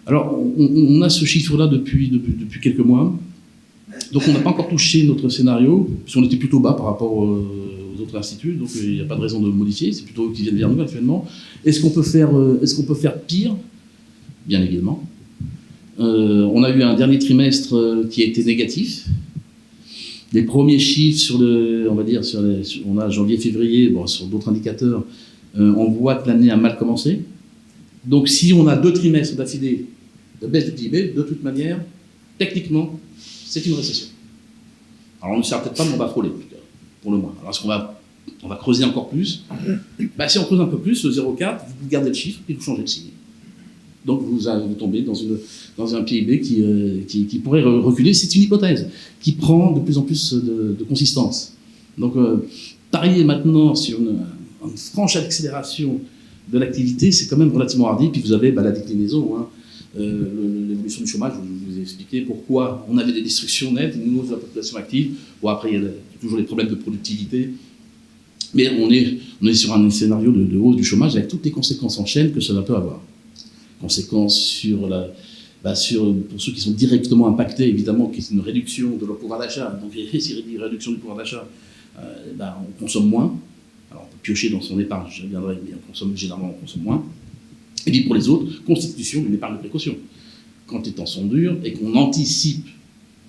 Alors, on a ce chiffre-là depuis quelques mois. Donc, on n'a pas encore touché notre scénario, puisqu'on était plutôt bas par rapport aux autres instituts, donc il n'y a pas de raison de le modifier, c'est plutôt eux qui viennent vers nous actuellement. Est-ce qu'on peut faire pire? Bien évidemment. On a eu un dernier trimestre qui a été négatif. Les premiers chiffres on a janvier-février, bon, sur d'autres indicateurs, on voit que l'année a mal commencé. Donc si on a 2 trimestres d'affilée de baisse du PIB, de toute manière, techniquement, c'est une récession. Alors on ne sait peut-être pas, mais on va frôler, en tout cas, pour le moins. Alors est-ce qu'on va creuser encore plus? Si on creuse un peu plus, le 0,4, vous gardez le chiffre et vous changez de signe. Donc vous tombez dans un PIB qui pourrait reculer. C'est une hypothèse qui prend de plus en plus de consistance. Donc parier maintenant sur une franche accélération de l'activité, c'est quand même relativement hardi. Puis vous avez la déclinaison, hein, l'évolution du chômage. Je vous ai expliqué pourquoi on avait des destructions nettes, une hausse de la population active. Bon, après, il y a toujours les problèmes de productivité. Mais on est sur un scénario de hausse du chômage avec toutes les conséquences en chaîne que cela peut avoir. Conséquences pour ceux qui sont directement impactés, évidemment, qui est une réduction de leur pouvoir d'achat. Donc, si il y a une réduction du pouvoir d'achat, on consomme moins. Alors, on peut piocher dans son épargne, je reviendrai, mais généralement, on consomme moins. Et puis, pour les autres, constitution d'une épargne de précaution. Quand les temps sont durs et qu'on anticipe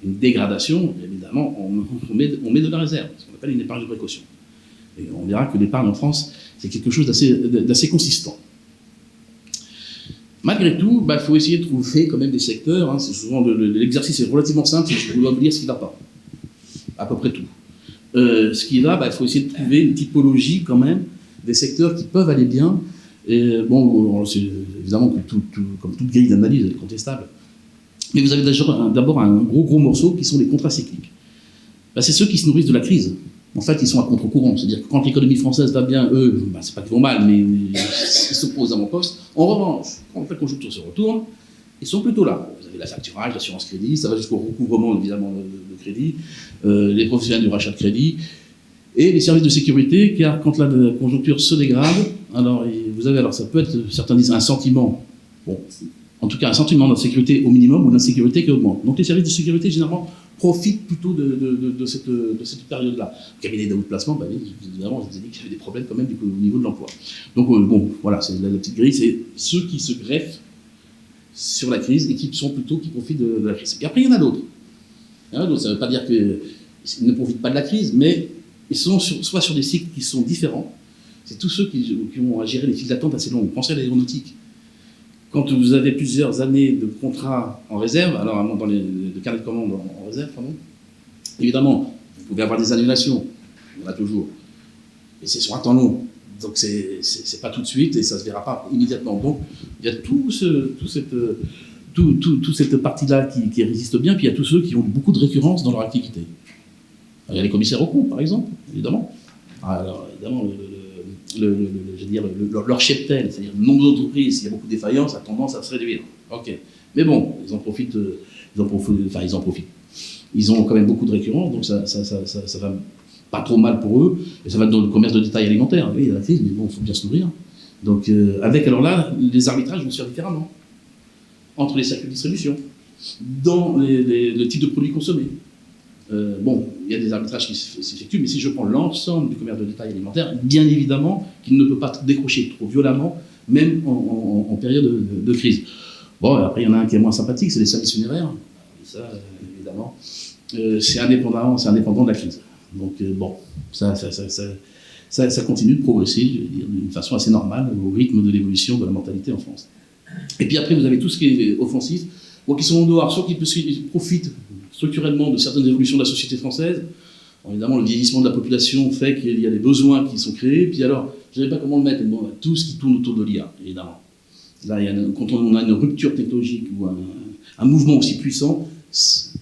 une dégradation, évidemment, on met de la réserve, ce qu'on appelle une épargne de précaution. Et on verra que l'épargne en France, c'est quelque chose d'assez consistant. Malgré tout, faut essayer de trouver quand même des secteurs. Hein, c'est souvent l'exercice est relativement simple. Je dois vous dire ce qui ne va pas. À peu près tout. Ce qui va, il faut essayer de trouver une typologie quand même des secteurs qui peuvent aller bien. Et bon, c'est évidemment comme toute grille d'analyse, elle est contestable. Mais vous avez d'abord un gros morceau qui sont les contrats cycliques. C'est ceux qui se nourrissent de la crise. En fait, ils sont à contre-courant. C'est-à-dire que quand l'économie française va bien, eux, c'est pas qu'ils vont mal, mais ils s'opposent à mon poste. En revanche, quand la conjoncture se retourne, ils sont plutôt là. Vous avez l'affacturage, l'assurance crédit, ça va jusqu'au recouvrement, évidemment, de crédit, les professionnels du rachat de crédit, et les services de sécurité, car quand la conjoncture se dégrade, alors ça peut être, certains disent, un sentiment, en tout cas un sentiment d'insécurité au minimum ou d'insécurité qui augmente. Donc les services de sécurité, généralement, profitent plutôt de cette période-là. Le cabinet d'outplacement, évidemment, je vous ai dit qu'il y avait des problèmes quand même au niveau de l'emploi. Donc voilà, c'est la petite grille, c'est ceux qui se greffent sur la crise et qui profitent de la crise. Et après, il y en a d'autres. Ça ne veut pas dire qu'ils ne profitent pas de la crise, mais ils sont soit sur des cycles qui sont différents. C'est tous ceux qui ont à gérer les files d'attente assez longues. Pensez à l'aéronautique. Quand vous avez plusieurs années de contrats en réserve, alors dans les carnets de commandes en réserve, évidemment, vous pouvez avoir des annulations, il y en a toujours, mais c'est sur un temps long, donc c'est pas tout de suite et ça se verra pas immédiatement. Donc il y a toute cette partie-là qui résiste bien, puis il y a tous ceux qui ont beaucoup de récurrence dans leur activité. Alors, il y a les commissaires aux comptes, par exemple, évidemment. Alors évidemment, leur cheptel, c'est-à-dire le nombre d'entreprises, s'il y a beaucoup de défaillances, a tendance à se réduire. Ok. Mais bon, ils en profitent. Ils ont quand même beaucoup de récurrents, donc ça va pas trop mal pour eux, et ça va dans le commerce de détail alimentaire. Oui, il y a la crise, mais bon, il faut bien se nourrir. Donc, alors là, les arbitrages vont se faire différemment, entre les circuits de distribution, dans le type de produits consommés. Bon, il y a des arbitrages qui s'effectuent, mais si je prends l'ensemble du commerce de détail alimentaire, bien évidemment qu'il ne peut pas décrocher trop violemment, même en période de crise. Bon, après, il y en a un qui est moins sympathique, c'est les services funéraires. Et ça, évidemment, c'est indépendant de la crise. Donc, bon, ça continue de progresser, je veux dire, d'une façon assez normale, au rythme de l'évolution de la mortalité en France. Et puis après, vous avez tout ce qui est offensif, qui sont en dehors, soit qui profitent structurellement de certaines évolutions de la société française. Bon, évidemment, le vieillissement de la population fait qu'il y a des besoins qui sont créés. Puis alors, je ne sais pas comment le mettre, mais bon, tout ce qui tourne autour de l'IA, évidemment. Là, quand on a une rupture technologique ou un mouvement aussi puissant,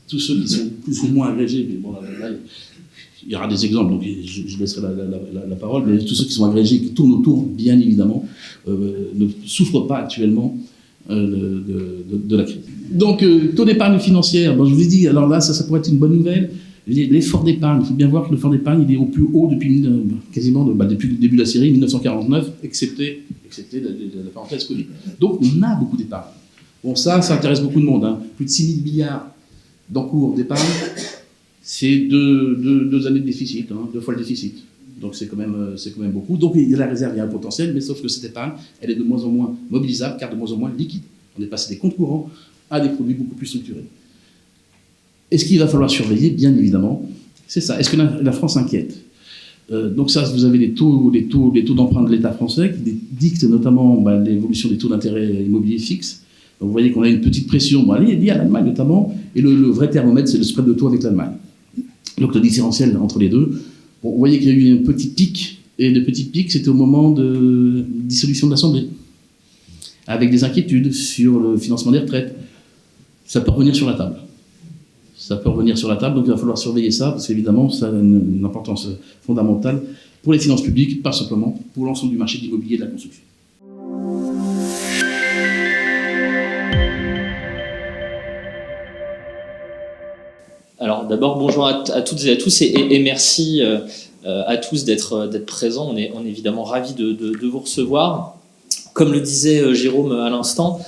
tous ceux qui sont plus ou moins agrégés, mais bon, là, il y aura des exemples, donc je laisserai la parole, mais tous ceux qui sont agrégés, qui tournent autour, bien évidemment, ne souffrent pas actuellement de la crise. Donc, taux d'épargne financière, bon, je vous ai dit, alors là, ça pourrait être une bonne nouvelle. L'effort d'épargne, il faut bien voir que l'effort d'épargne, il est au plus haut depuis depuis le début de la série, 1949, excepté la parenthèse Covid. Donc, on a beaucoup d'épargne. Bon, ça intéresse beaucoup de monde. Hein. Plus de 6 000 milliards d'encours d'épargne, c'est deux années de déficit, 2 fois le déficit. Donc, c'est quand même beaucoup. Donc, il y a la réserve, il y a un potentiel, mais sauf que cette épargne, elle est de moins en moins mobilisable, car de moins en moins liquide. On est passé des comptes courants à des produits beaucoup plus structurés. Et ce qu'il va falloir surveiller, bien évidemment, c'est ça. Est-ce que la France inquiète ? Donc ça, vous avez les taux d'emprunt de l'État français qui dictent notamment l'évolution des taux d'intérêt immobilier fixes. Donc vous voyez qu'on a une petite pression, liée à l'Allemagne notamment, et le vrai thermomètre, c'est le spread de taux avec l'Allemagne. Donc le différentiel entre les deux. Bon, vous voyez qu'il y a eu un petit pic, et le petit pic, c'était au moment de dissolution de l'Assemblée, avec des inquiétudes sur le financement des retraites. Ça peut revenir sur la table. Donc il va falloir surveiller ça, parce qu'évidemment, ça a une importance fondamentale pour les finances publiques, pas simplement pour l'ensemble du marché de l'immobilier et de la construction. Alors d'abord, bonjour à toutes et à tous, et merci à tous d'être présents. On est évidemment ravis de vous recevoir. Comme le disait Jérôme à l'instant,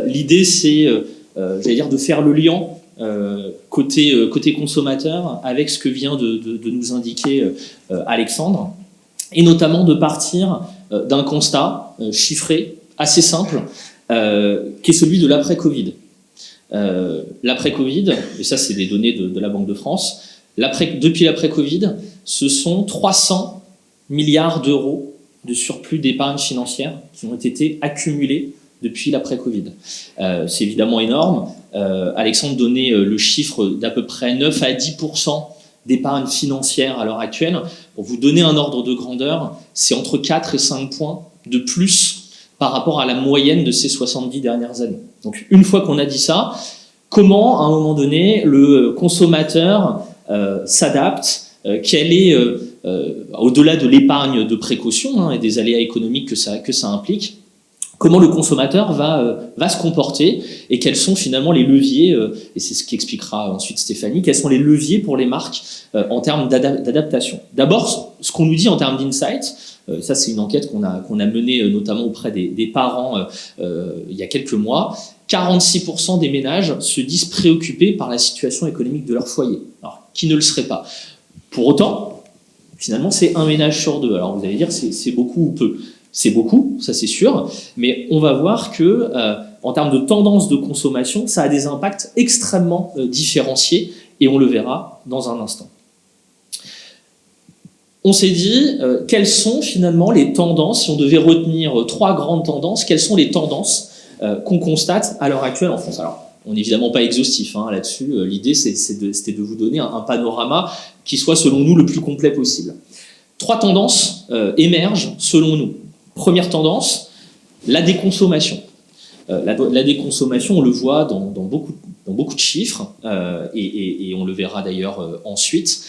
l'idée c'est, de faire le lien côté consommateur avec ce que vient de nous indiquer Alexandre, et notamment de partir d'un constat chiffré, assez simple, qui est celui de l'après-Covid. L'après-Covid, et ça c'est des données de la Banque de France, depuis l'après-Covid, ce sont 300 milliards d'euros de surplus d'épargne financière qui ont été accumulés depuis l'après-Covid. C'est évidemment énorme. Alexandre donnait le chiffre d'à peu près 9 à 10% d'épargne financière à l'heure actuelle. Pour vous donner un ordre de grandeur, c'est entre 4 et 5 points de plus par rapport à la moyenne de ces 70 dernières années. Donc une fois qu'on a dit ça, comment à un moment donné le consommateur s'adapte, quel est, au-delà de l'épargne de précaution et des aléas économiques que ça implique, comment le consommateur va se comporter et quels sont finalement les leviers, et c'est ce qu'expliquera ensuite Stéphanie, quels sont les leviers pour les marques en termes d'adaptation. D'abord, ce qu'on nous dit en termes d'insight, ça c'est une enquête qu'on a menée notamment auprès des parents il y a quelques mois, 46% des ménages se disent préoccupés par la situation économique de leur foyer. Alors, qui ne le serait pas ? Pour autant, finalement, c'est un ménage sur deux. Alors vous allez dire, c'est beaucoup ou peu ? C'est beaucoup, ça c'est sûr, mais on va voir que en termes de tendance de consommation, ça a des impacts extrêmement différenciés, et on le verra dans un instant. On s'est dit, quelles sont finalement les tendances, si on devait retenir 3 grandes tendances, quelles sont les tendances qu'on constate à l'heure actuelle en France ? Alors, on n'est évidemment pas exhaustif là-dessus, l'idée c'était de vous donner un panorama qui soit selon nous le plus complet possible. 3 tendances émergent selon nous. Première tendance, la déconsommation. La déconsommation, on le voit dans beaucoup de chiffres, et on le verra d'ailleurs ensuite.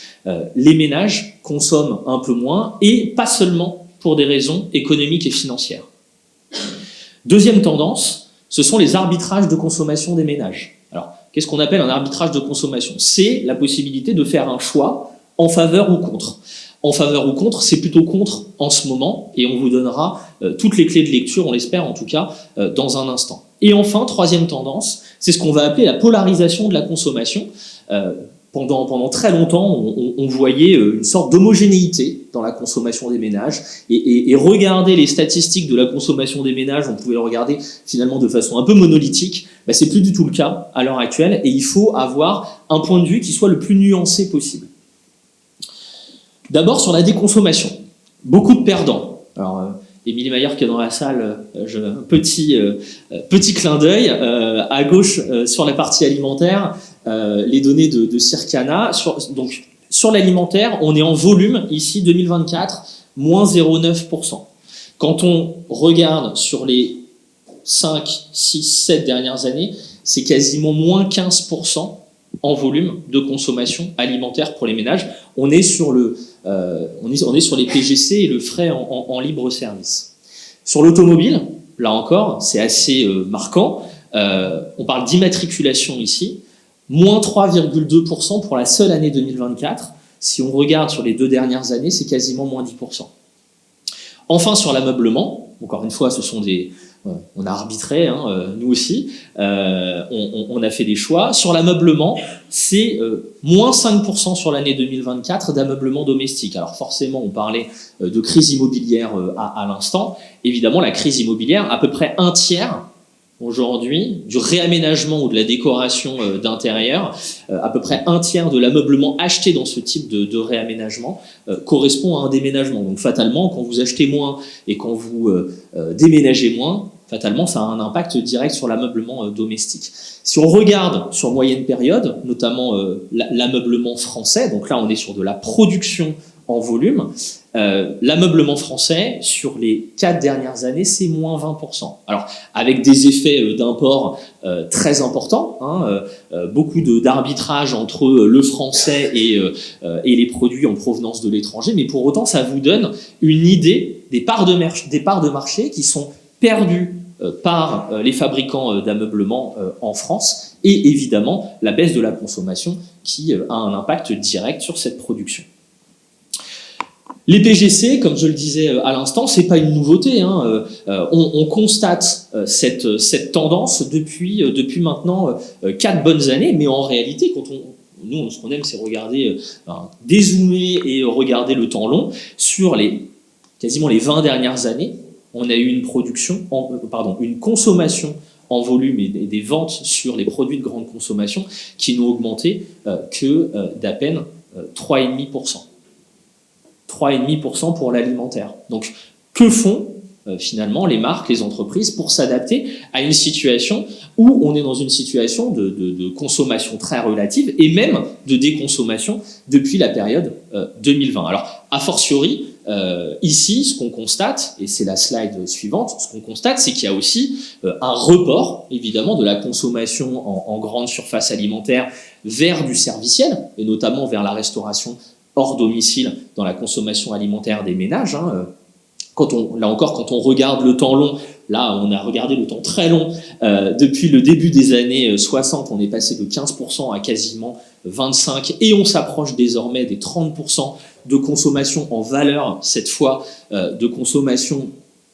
Les ménages consomment un peu moins, et pas seulement pour des raisons économiques et financières. Deuxième tendance, ce sont les arbitrages de consommation des ménages. Alors, Qu'est-ce qu'on appelle un arbitrage de consommation? C'est la possibilité de faire un choix en faveur ou contre. En faveur ou contre, c'est plutôt contre en ce moment, et on vous donnera toutes les clés de lecture, on l'espère en tout cas, dans un instant. Et enfin, troisième tendance, c'est ce qu'on va appeler la polarisation de la consommation. Pendant très longtemps, on voyait une sorte d'homogénéité dans la consommation des ménages, et regarder les statistiques de la consommation des ménages, on pouvait le regarder finalement de façon un peu monolithique. Ben, c'est plus du tout le cas à l'heure actuelle, et il faut avoir un point de vue qui soit le plus nuancé possible. D'abord sur la déconsommation, beaucoup de perdants. Alors, Émilie Maillard qui est dans la salle, petit clin d'œil. À gauche, sur la partie alimentaire, les données de Circana. Donc, sur l'alimentaire, on est en volume, ici, 2024, moins 0,9%. Quand on regarde sur les 5, 6, 7 dernières années, c'est quasiment moins 15% en volume de consommation alimentaire pour les ménages. On est sur les PGC et le frais en libre service. Sur l'automobile, là encore, c'est assez marquant. On parle d'immatriculation ici, moins 3,2% pour la seule année 2024. Si on regarde sur les 2 dernières années, c'est quasiment moins 10%. Enfin, sur l'ameublement, encore une fois, ce sont on a arbitré, nous aussi, on a fait des choix. Sur l'ameublement, c'est moins 5% sur l'année 2024 d'ameublement domestique. Alors forcément, on parlait de crise immobilière à l'instant. Évidemment, la crise immobilière, à peu près un tiers aujourd'hui du réaménagement ou de la décoration d'intérieur, à peu près un tiers de l'ameublement acheté dans ce type de réaménagement correspond à un déménagement. Donc fatalement, quand vous achetez moins et quand vous déménagez moins, fatalement, ça a un impact direct sur l'ameublement domestique. Si on regarde sur moyenne période, notamment l'ameublement français, donc là on est sur de la production en volume, l'ameublement français, sur les 4 dernières années, c'est moins 20%. Alors, avec des effets d'import très importants, beaucoup d'arbitrage entre le français et les produits en provenance de l'étranger, mais pour autant, ça vous donne une idée des parts de marché qui sont perdues par les fabricants d'ameublement en France, et évidemment, la baisse de la consommation qui a un impact direct sur cette production. Les PGC, comme je le disais à l'instant, c'est pas une nouveauté. On constate cette tendance depuis maintenant 4 bonnes années, mais en réalité, nous, ce qu'on aime, c'est regarder, dézoomer et regarder le temps long. Sur quasiment les 20 dernières années, on a eu une consommation en volume et des ventes sur les produits de grande consommation qui n'ont augmenté que d'à peine 3,5%. 3,5% pour l'alimentaire. Donc, que font finalement les marques, les entreprises pour s'adapter à une situation où on est dans une situation de consommation très relative et même de déconsommation depuis la période 2020. Alors, a fortiori, ici, ce qu'on constate, et c'est la slide suivante, ce qu'on constate, c'est qu'il y a aussi un report, évidemment, de la consommation en grande surface alimentaire vers du serviciel, et notamment vers la restauration hors domicile dans la consommation alimentaire des ménages. Là encore, quand on regarde le temps long, là on a regardé le temps très long, depuis le début des années 60, on est passé de 15% à quasiment 25%, et on s'approche désormais des 30% de consommation en valeur, cette fois de consommation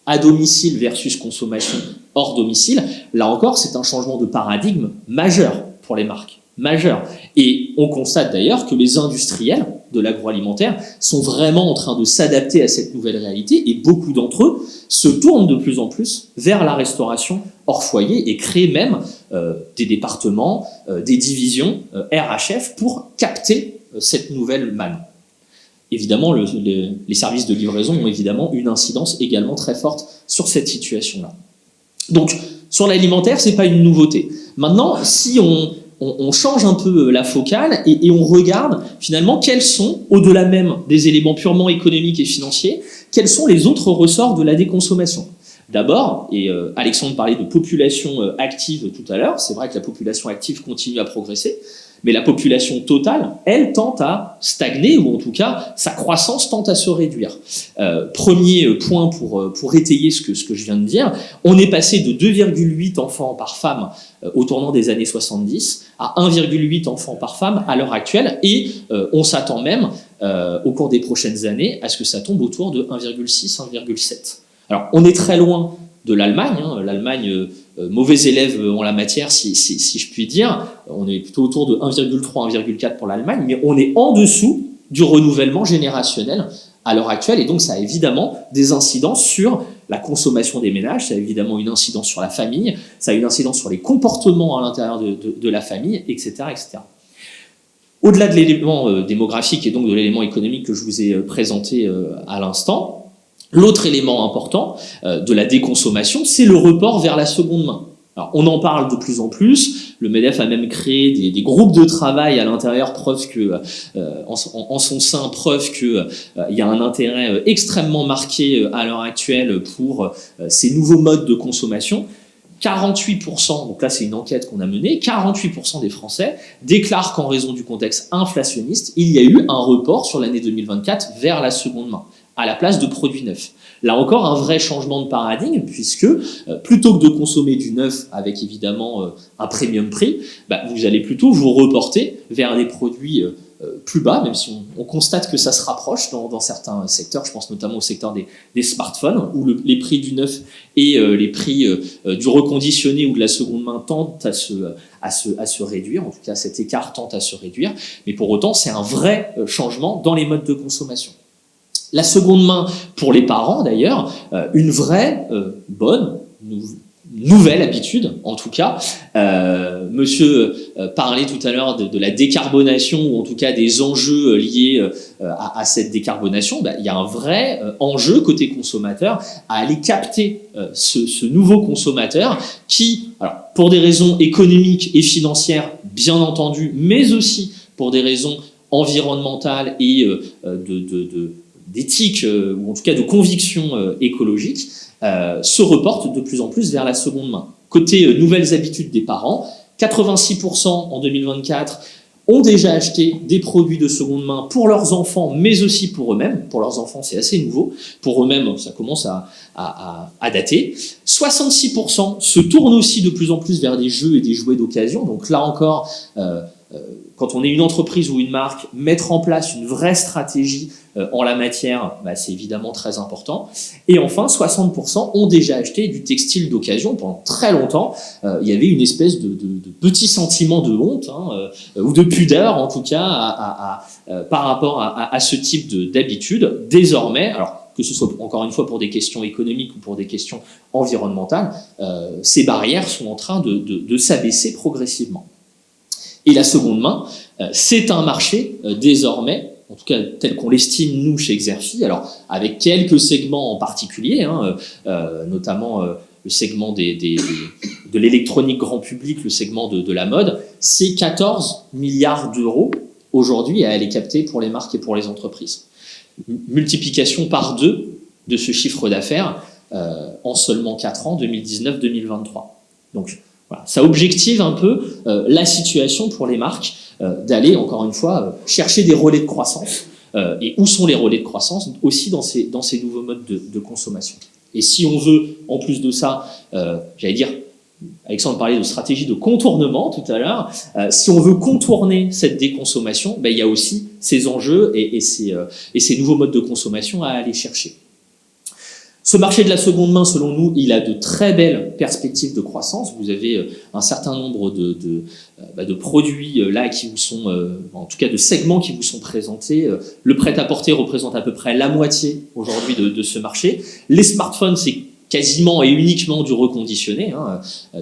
à domicile versus consommation hors domicile. Là encore, c'est un changement de paradigme majeur pour les marques. Majeur. Et on constate d'ailleurs que les industriels de l'agroalimentaire sont vraiment en train de s'adapter à cette nouvelle réalité, et beaucoup d'entre eux se tournent de plus en plus vers la restauration hors foyer et créent même des départements, des divisions RHF pour capter cette nouvelle manne. Évidemment, les services de livraison ont évidemment une incidence également très forte sur cette situation-là. Donc, sur l'alimentaire, c'est pas une nouveauté. Maintenant, si on change un peu la focale et on regarde finalement quels sont, au-delà même des éléments purement économiques et financiers, quels sont les autres ressorts de la déconsommation. D'abord, et Alexandre parlait de population active tout à l'heure, c'est vrai que la population active continue à progresser, Mais la population totale, elle tend à stagner, ou en tout cas, sa croissance tend à se réduire. Premier point pour étayer ce que je viens de dire, on est passé de 2,8 enfants par femme au tournant des années 70 à 1,8 enfants par femme à l'heure actuelle, et on s'attend même, au cours des prochaines années, à ce que ça tombe autour de 1,6, 1,7. Alors, on est très loin de l'Allemagne, l'Allemagne, mauvais élève en la matière, si je puis dire, on est plutôt autour de 1,3, 1,4 pour l'Allemagne, mais on est en dessous du renouvellement générationnel à l'heure actuelle, et donc ça a évidemment des incidences sur la consommation des ménages, ça a évidemment une incidence sur la famille, ça a une incidence sur les comportements à l'intérieur de la famille, etc., etc. Au-delà de l'élément démographique et donc de l'élément économique que je vous ai présenté à l'instant, l'autre élément important de la déconsommation, c'est le report vers la seconde main. Alors, on en parle de plus en plus. Le MEDEF a même créé des groupes de travail à l'intérieur, preuve que, en son sein, preuve que il y a un intérêt extrêmement marqué à l'heure actuelle pour ces nouveaux modes de consommation. 48%, donc là c'est une enquête qu'on a menée, 48% des Français déclarent qu'en raison du contexte inflationniste, il y a eu un report sur l'année 2024 vers la seconde main, à la place de produits neufs. Là encore, un vrai changement de paradigme, puisque plutôt que de consommer du neuf avec évidemment un premium prix, vous allez plutôt vous reporter vers des produits plus bas, même si on constate que ça se rapproche dans certains secteurs. Je pense notamment au secteur des smartphones, où les prix du neuf et les prix du reconditionné ou de la seconde main tendent à se réduire. En tout cas, cet écart tend à se réduire. Mais pour autant, c'est un vrai changement dans les modes de consommation. La seconde main, pour les parents d'ailleurs, une vraie bonne nouvelle habitude, en tout cas. Monsieur parlait tout à l'heure de la décarbonation, ou en tout cas des enjeux liés à cette décarbonation. Il y a un vrai enjeu côté consommateur à aller capter ce nouveau consommateur qui, alors, pour des raisons économiques et financières, bien entendu, mais aussi pour des raisons environnementales et d'éthique, ou en tout cas de conviction écologique, se reporte de plus en plus vers la seconde main. Côté nouvelles habitudes des parents, 86% en 2024 ont déjà acheté des produits de seconde main pour leurs enfants, mais aussi pour eux-mêmes. Pour leurs enfants, c'est assez nouveau. Pour eux-mêmes, ça commence à dater. 66% se tournent aussi de plus en plus vers des jeux et des jouets d'occasion. Donc là encore, quand on est une entreprise ou une marque, mettre en place une vraie stratégie en la matière, c'est évidemment très important. Et enfin, 60% ont déjà acheté du textile d'occasion. Pendant très longtemps, il y avait une espèce de petit sentiment de honte, ou de pudeur en tout cas, par rapport à ce type d'habitude. Désormais, alors que ce soit encore une fois pour des questions économiques ou pour des questions environnementales, ces barrières sont en train de s'abaisser progressivement. Et la seconde main, c'est un marché désormais, en tout cas tel qu'on l'estime nous chez Xerfi, alors avec quelques segments en particulier, notamment le segment de l'électronique grand public, le segment de la mode, c'est 14 milliards d'euros aujourd'hui à aller capter pour les marques et pour les entreprises. Multiplication par 2 de ce chiffre d'affaires en seulement 4 ans, 2019-2023. Donc, voilà, ça objective un peu la situation pour les marques d'aller, encore une fois, chercher des relais de croissance. Et où sont les relais de croissance? Aussi dans ces nouveaux modes de consommation. Et si on veut, en plus de ça, j'allais dire, Alexandre parlait de stratégie de contournement tout à l'heure, si on veut contourner cette déconsommation, il y a aussi ces enjeux et ces nouveaux modes de consommation à aller chercher. Ce marché de la seconde main, selon nous, il a de très belles perspectives de croissance. Vous avez un certain nombre de produits là qui vous sont, en tout cas de segments qui vous sont présentés. Le prêt-à-porter représente à peu près la moitié aujourd'hui de ce marché. Les smartphones, c'est quasiment et uniquement du reconditionné,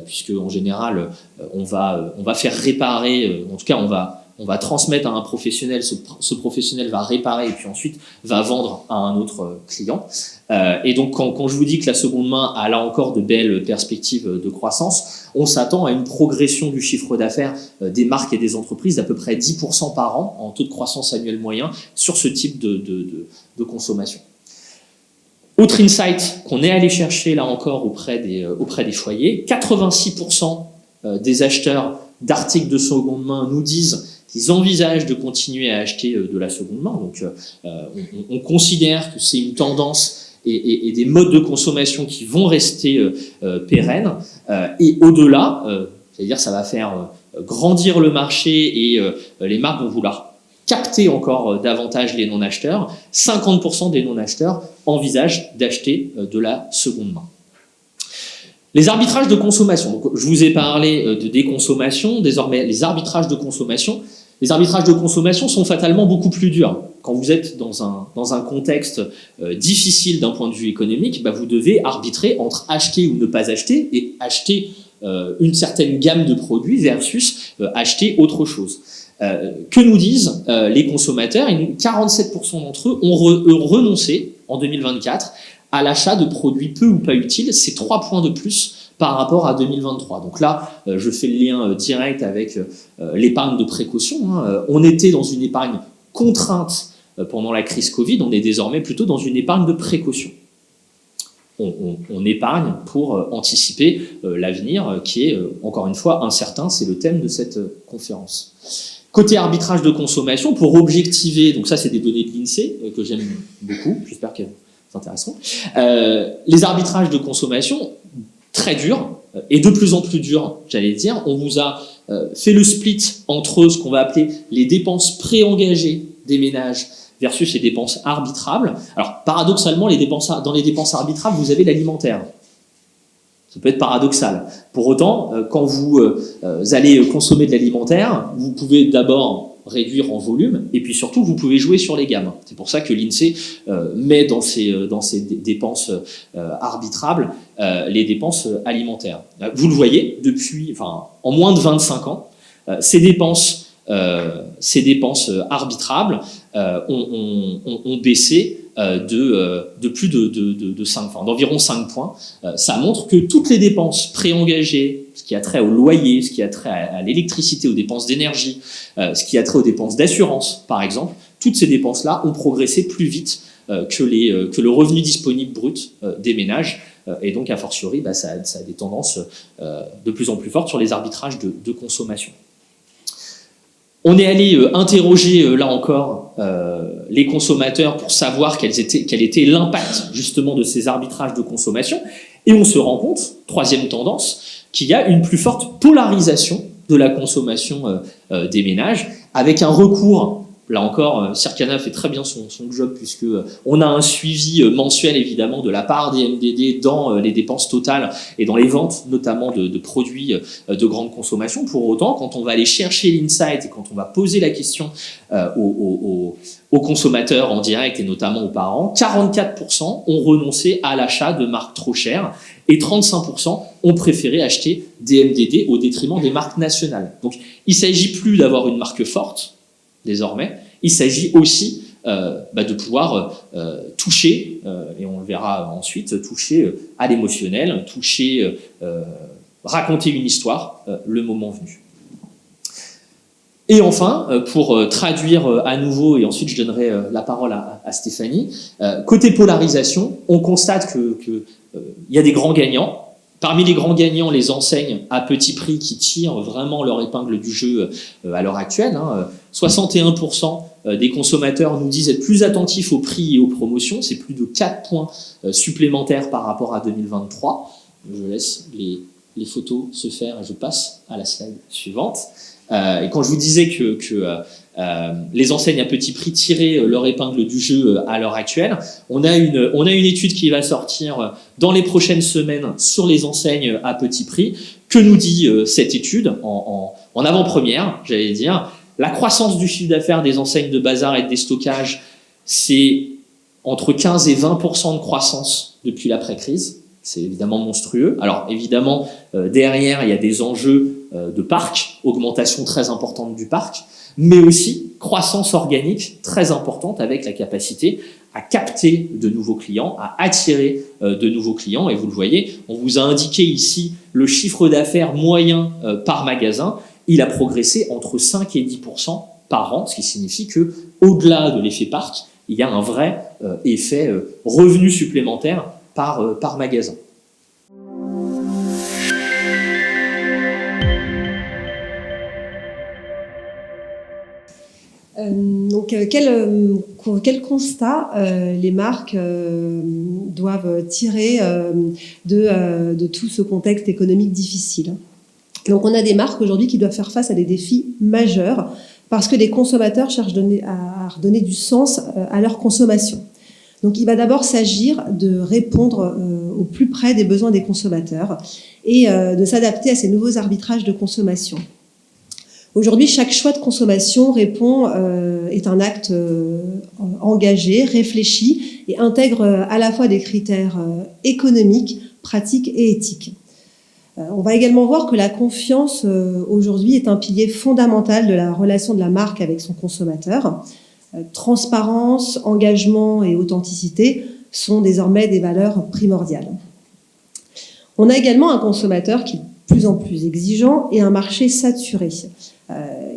puisque en général, on va faire réparer, en tout cas on va transmettre à un professionnel, ce professionnel va réparer et puis ensuite va vendre à un autre client. Et donc quand je vous dis que la seconde main a là encore de belles perspectives de croissance, on s'attend à une progression du chiffre d'affaires des marques et des entreprises d'à peu près 10% par an en taux de croissance annuel moyen sur ce type de consommation. Autre insight qu'on est allé chercher là encore auprès des foyers, 86% des acheteurs d'articles de seconde main nous disent qu'ils envisagent de continuer à acheter de la seconde main. Donc, on considère que c'est une tendance et des modes de consommation qui vont rester pérennes. Et au-delà, c'est-à-dire ça va faire grandir le marché et les marques vont vouloir capter encore davantage les non-acheteurs. 50% des non-acheteurs envisagent d'acheter de la seconde main. Les arbitrages de consommation. Donc, je vous ai parlé de déconsommation. Désormais, les arbitrages de consommation. Les arbitrages de consommation sont fatalement beaucoup plus durs. Quand vous êtes dans un contexte difficile d'un point de vue économique, vous devez arbitrer entre acheter ou ne pas acheter et acheter une certaine gamme de produits versus acheter autre chose. Que nous disent les consommateurs? 47% d'entre eux ont renoncé en 2024 à l'achat de produits peu ou pas utiles. C'est 3 points de plus par rapport à 2023. Donc là, je fais le lien direct avec l'épargne de précaution. On était dans une épargne contrainte pendant la crise Covid, on est désormais plutôt dans une épargne de précaution. On épargne pour anticiper l'avenir qui est, encore une fois, incertain. C'est le thème de cette conférence. Côté arbitrage de consommation, pour objectiver, donc ça c'est des données de l'INSEE que j'aime beaucoup, j'espère qu'elles vous intéresseront. Les arbitrages de consommation, très durs, et de plus en plus durs, j'allais dire. On vous a fait le split entre ce qu'on va appeler les dépenses préengagées des ménages versus les dépenses arbitrables. Alors, paradoxalement, dans les dépenses arbitrables, vous avez l'alimentaire. Ça peut être paradoxal. Pour autant, quand vous allez consommer de l'alimentaire, vous pouvez d'abord réduire en volume, et puis surtout, vous pouvez jouer sur les gammes. C'est pour ça que l'INSEE met dans ses dépenses arbitrables les dépenses alimentaires. Vous le voyez, en moins de 25 ans, ces dépenses arbitrables ont baissé de plus de 5, d'environ 5 points. Ça montre que toutes les dépenses préengagées, ce qui a trait au loyer, ce qui a trait à l'électricité, aux dépenses d'énergie, ce qui a trait aux dépenses d'assurance, par exemple, toutes ces dépenses-là ont progressé plus vite que le revenu disponible brut des ménages. Et donc, a fortiori, ça a des tendances de plus en plus fortes sur les arbitrages de consommation. On est allé interroger, là encore, les consommateurs pour savoir quel était l'impact justement de ces arbitrages de consommation. Et on se rend compte, troisième tendance, qu'il y a une plus forte polarisation de la consommation des ménages, avec un recours, là encore, Circana fait très bien son job, puisque on a un suivi mensuel évidemment de la part des MDD dans les dépenses totales et dans les ventes notamment de produits de grande consommation. Pour autant, quand on va aller chercher l'insight et quand on va poser la question aux consommateurs en direct et notamment aux parents, 44% ont renoncé à l'achat de marques trop chères et 35% ont préféré acheter des MDD au détriment des marques nationales. Donc il ne s'agit plus d'avoir une marque forte désormais, il s'agit aussi de pouvoir toucher, et on le verra ensuite, toucher à l'émotionnel, raconter une histoire le moment venu. Et enfin, pour traduire à nouveau, et ensuite je donnerai la parole à Stéphanie, côté polarisation, on constate qu'il y a des grands gagnants. Parmi les grands gagnants, les enseignes à petit prix qui tirent vraiment leur épingle du jeu à l'heure actuelle. 61% des consommateurs nous disent être plus attentifs aux prix et aux promotions. C'est plus de 4 points supplémentaires par rapport à 2023. Je laisse les photos se faire et je passe à la slide suivante. Et quand je vous disais que les enseignes à petit prix tiraient leur épingle du jeu à l'heure actuelle, on a une étude qui va sortir dans les prochaines semaines sur les enseignes à petit prix. Que nous dit cette étude en avant-première, j'allais dire? La croissance du chiffre d'affaires des enseignes de bazar et de déstockage, c'est entre 15 et 20% de croissance depuis l'après-crise. C'est évidemment monstrueux. Alors évidemment, derrière, il y a des enjeux de parc, augmentation très importante du parc, mais aussi croissance organique très importante avec la capacité à capter de nouveaux clients, à attirer de nouveaux clients. Et vous le voyez, on vous a indiqué ici le chiffre d'affaires moyen par magasin. Il a progressé entre 5 et 10% par an, ce qui signifie que, au-delà de l'effet parc, il y a un vrai effet revenu supplémentaire par magasin. Quel constat les marques doivent tirer de tout ce contexte économique difficile? Donc on a des marques aujourd'hui qui doivent faire face à des défis majeurs parce que les consommateurs cherchent à redonner du sens à leur consommation. Donc il va d'abord s'agir de répondre au plus près des besoins des consommateurs et de s'adapter à ces nouveaux arbitrages de consommation. Aujourd'hui, chaque choix de consommation est un acte engagé, réfléchi et intègre à la fois des critères économiques, pratiques et éthiques. On va également voir que la confiance aujourd'hui est un pilier fondamental de la relation de la marque avec son consommateur. Transparence, engagement et authenticité sont désormais des valeurs primordiales. On a également un consommateur qui est de plus en plus exigeant et un marché saturé.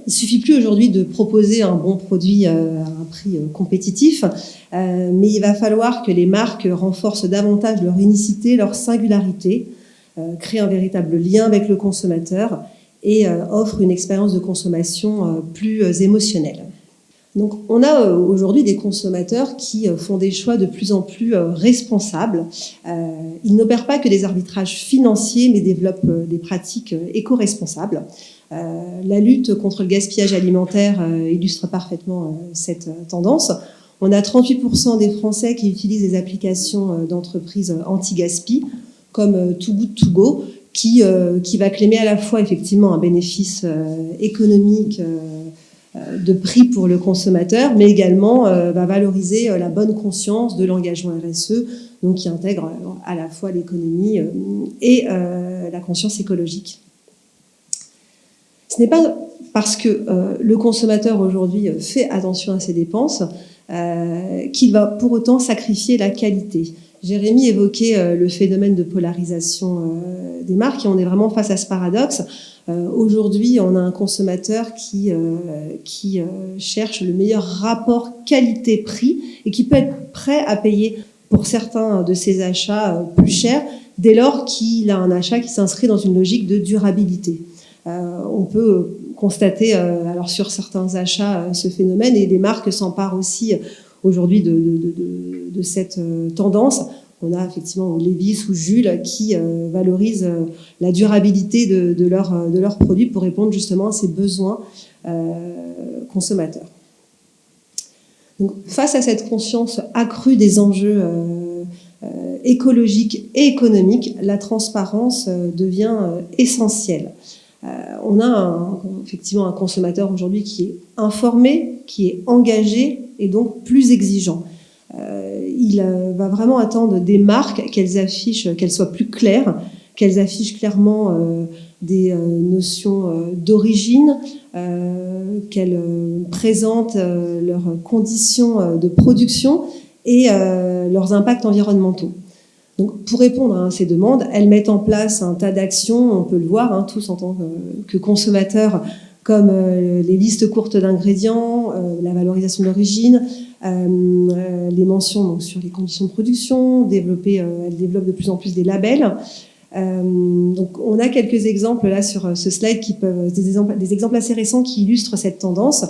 Il suffit plus aujourd'hui de proposer un bon produit à un prix compétitif, mais il va falloir que les marques renforcent davantage leur unicité, leur singularité, créent un véritable lien avec le consommateur et offrent une expérience de consommation plus émotionnelle. Donc, on a aujourd'hui des consommateurs qui font des choix de plus en plus responsables. Ils n'opèrent pas que des arbitrages financiers, mais développent des pratiques éco-responsables. La lutte contre le gaspillage alimentaire illustre parfaitement cette tendance. On a 38% des Français qui utilisent des applications d'entreprises anti-gaspi, comme Too Good To Go, qui va claimer à la fois effectivement un bénéfice économique de prix pour le consommateur, mais également va valoriser la bonne conscience de l'engagement RSE, donc qui intègre à la fois l'économie et la conscience écologique. Ce n'est pas parce que le consommateur aujourd'hui fait attention à ses dépenses qu'il va pour autant sacrifier la qualité. Jérémy évoquait le phénomène de polarisation des marques et on est vraiment face à ce paradoxe. Aujourd'hui, on a un consommateur qui cherche le meilleur rapport qualité-prix et qui peut être prêt à payer pour certains de ses achats plus cher dès lors qu'il a un achat qui s'inscrit dans une logique de durabilité. On peut constater alors sur certains achats ce phénomène et les marques s'emparent aussi aujourd'hui de cette tendance. On a effectivement Levi's ou Jules qui valorisent la durabilité de leurs produits pour répondre justement à ces besoins consommateurs. Donc, face à cette conscience accrue des enjeux écologiques et économiques, la transparence devient essentielle. On a effectivement un consommateur aujourd'hui qui est informé, qui est engagé et donc plus exigeant. Il va vraiment attendre des marques qu'elles soient plus claires, qu'elles affichent clairement des notions d'origine, qu'elles présentent leurs conditions de production et leurs impacts environnementaux. Donc, pour répondre à ces demandes, elles mettent en place un tas d'actions, on peut le voir tous en tant que consommateurs, comme les listes courtes d'ingrédients, la valorisation de l'origine, les mentions donc, sur les conditions de production, elle développe de plus en plus des labels. Donc, on a quelques exemples là sur ce slide des exemples assez récents qui illustrent cette tendance.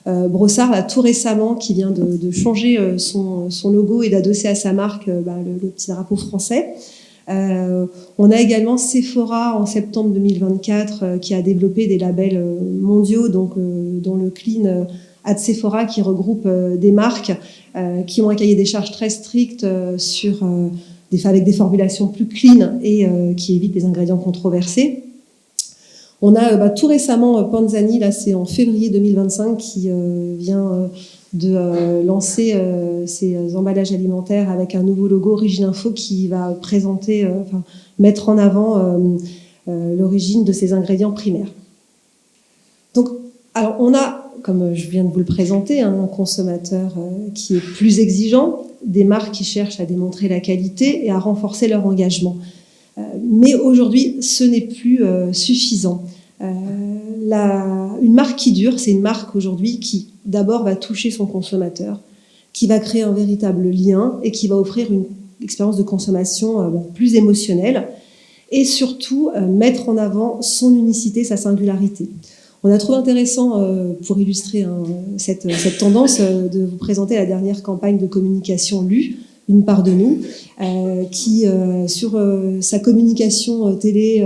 Brossard, là, tout récemment, qui vient de changer son logo et d'adosser à sa marque le petit drapeau français. On a également Sephora en septembre 2024 qui a développé des labels mondiaux, donc dont le Clean at Sephora qui regroupe des marques qui ont un cahier des charges très strict avec des formulations plus clean et qui évitent les ingrédients controversés. On a tout récemment Panzani, là c'est en février 2025, qui vient de lancer ses emballages alimentaires avec un nouveau logo Origine Info qui va mettre en avant l'origine de ses ingrédients primaires. Donc, alors on a, comme je viens de vous le présenter, un consommateur qui est plus exigeant, des marques qui cherchent à démontrer la qualité et à renforcer leur engagement. Mais aujourd'hui, ce n'est plus suffisant. Une marque qui dure, c'est une marque aujourd'hui qui d'abord va toucher son consommateur, qui va créer un véritable lien et qui va offrir une expérience de consommation plus émotionnelle et surtout mettre en avant son unicité, sa singularité. On a trouvé intéressant, pour illustrer cette tendance, de vous présenter la dernière campagne de communication lue, Une part de nous, qui, sur sa communication télé,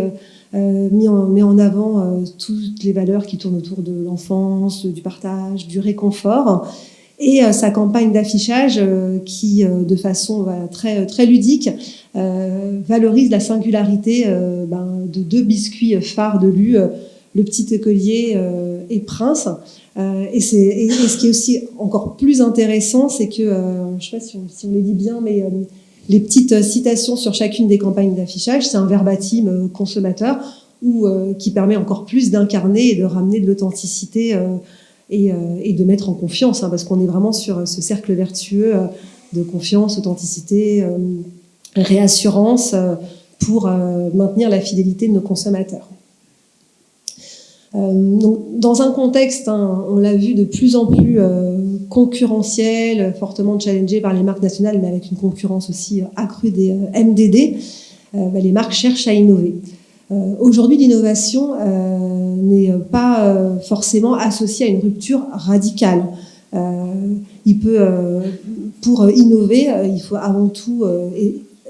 met en avant toutes les valeurs qui tournent autour de l'enfance, du partage, du réconfort, et sa campagne d'affichage qui, de façon très, très ludique, valorise la singularité de 2 biscuits phares de Lue, le petit écolier et Prince. Et ce qui est aussi encore plus intéressant, c'est que, je ne sais pas si on les dit bien, mais les petites citations sur chacune des campagnes d'affichage, c'est un verbatim consommateur qui permet encore plus d'incarner et de ramener de l'authenticité et de mettre en confiance, parce qu'on est vraiment sur ce cercle vertueux de confiance, authenticité, réassurance pour maintenir la fidélité de nos consommateurs. Donc, dans un contexte, on l'a vu, de plus en plus concurrentiel, fortement challengé par les marques nationales, mais avec une concurrence aussi accrue des MDD, les marques cherchent à innover. Aujourd'hui, l'innovation n'est pas forcément associée à une rupture radicale. Pour innover, il faut avant tout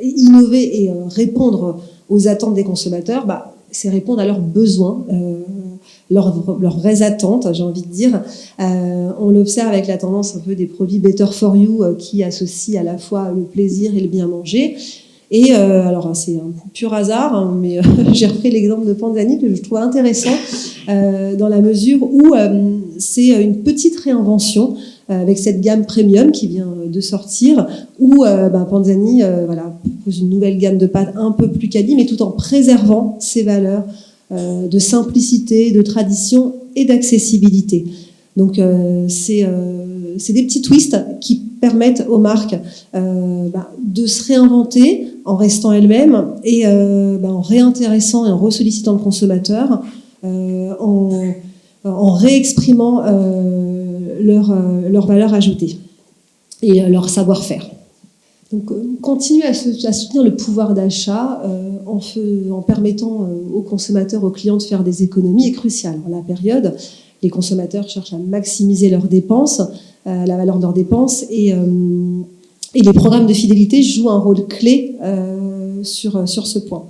innover et répondre aux attentes des consommateurs. C'est répondre à leurs besoins, leurs vraies attentes, j'ai envie de dire. On l'observe avec la tendance un peu des produits better for you qui associent à la fois le plaisir et le bien manger. Et alors c'est un pur hasard, mais j'ai repris l'exemple de Panzani que je trouve intéressant dans la mesure où c'est une petite réinvention avec cette gamme premium qui vient de sortir, où Panzani propose une nouvelle gamme de pâtes un peu plus quali, mais tout en préservant ses valeurs de simplicité, de tradition et d'accessibilité. Donc c'est des petits twists qui permettent aux marques de se réinventer en restant elles-mêmes et en réintéressant et en ressollicitant le consommateur, en réexprimant leur valeur ajoutée et leur savoir-faire. Donc, continuer à soutenir le pouvoir d'achat en permettant aux consommateurs, aux clients de faire des économies est crucial. Dans la période, les consommateurs cherchent à maximiser leurs dépenses, la valeur de leurs dépenses, et les programmes de fidélité jouent un rôle clé sur ce point.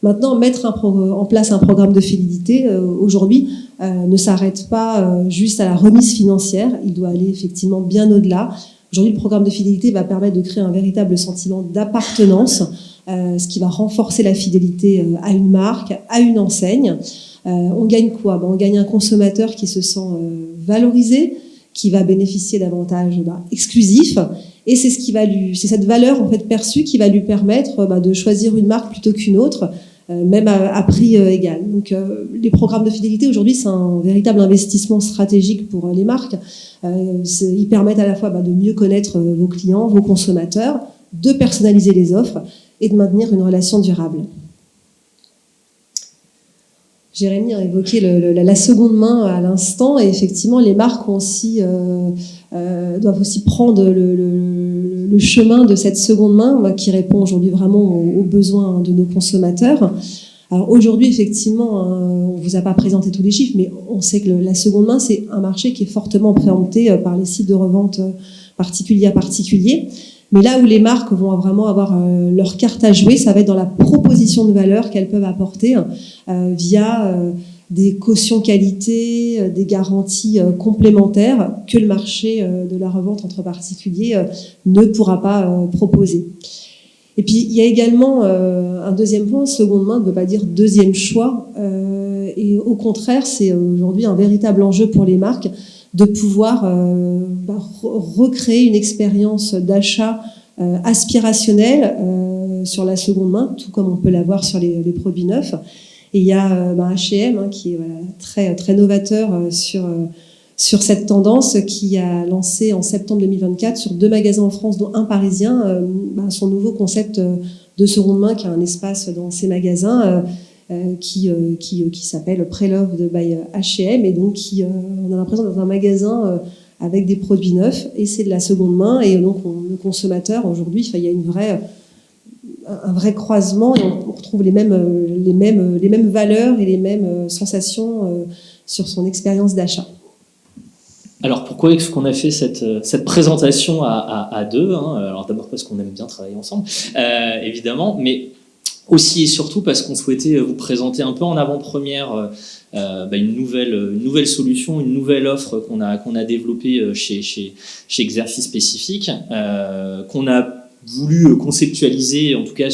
Maintenant, mettre en place un programme de fidélité aujourd'hui ne s'arrête pas juste à la remise financière, il doit aller effectivement bien au-delà. Aujourd'hui, le programme de fidélité va permettre de créer un véritable sentiment d'appartenance, ce qui va renforcer la fidélité à une marque, à une enseigne. On gagne quoi ? On gagne un consommateur qui se sent valorisé, qui va bénéficier d'avantages exclusifs, et c'est cette valeur en fait perçue qui va lui permettre de choisir une marque plutôt qu'une autre, même à prix égal. Donc les programmes de fidélité aujourd'hui, c'est un véritable investissement stratégique pour les marques. Ils permettent à la fois de mieux connaître vos clients, vos consommateurs, de personnaliser les offres et de maintenir une relation durable. Jérémy a évoqué la seconde main à l'instant, et effectivement les marques ont aussi, doivent aussi prendre le chemin de cette seconde main qui répond aujourd'hui vraiment aux besoins de nos consommateurs. Alors aujourd'hui, effectivement, on ne vous a pas présenté tous les chiffres, mais on sait que la seconde main, c'est un marché qui est fortement préempté par les sites de revente particulier à particulier. Mais là où les marques vont vraiment avoir leur carte à jouer, ça va être dans la proposition de valeur qu'elles peuvent apporter via des cautions qualité, des garanties complémentaires que le marché de la revente entre particuliers ne pourra pas proposer. Et puis, il y a également un deuxième point, seconde main ne veut pas dire deuxième choix. Et au contraire, c'est aujourd'hui un véritable enjeu pour les marques de pouvoir recréer une expérience d'achat aspirationnelle sur la seconde main, tout comme on peut l'avoir sur les produits neufs. Et il y a H&M qui est très, très novateur sur cette tendance, qui a lancé en septembre 2024 sur 2 magasins en France, dont un parisien, son nouveau concept de seconde main, qui a un espace dans ces magasins qui s'appelle Preloved by H&M, et donc on a l'impression d'être dans un magasin avec des produits neufs, et c'est de la seconde main, et donc le consommateur aujourd'hui, il y a un vrai croisement, et on retrouve les mêmes valeurs et les mêmes sensations sur son expérience d'achat. Alors pourquoi est-ce qu'on a fait cette présentation à deux, hein? Alors d'abord parce qu'on aime bien travailler ensemble, évidemment, mais aussi et surtout parce qu'on souhaitait vous présenter un peu en avant-première une nouvelle solution, une nouvelle offre qu'on a développée chez Exercice Spécifique, qu'on a voulu conceptualiser, en tout cas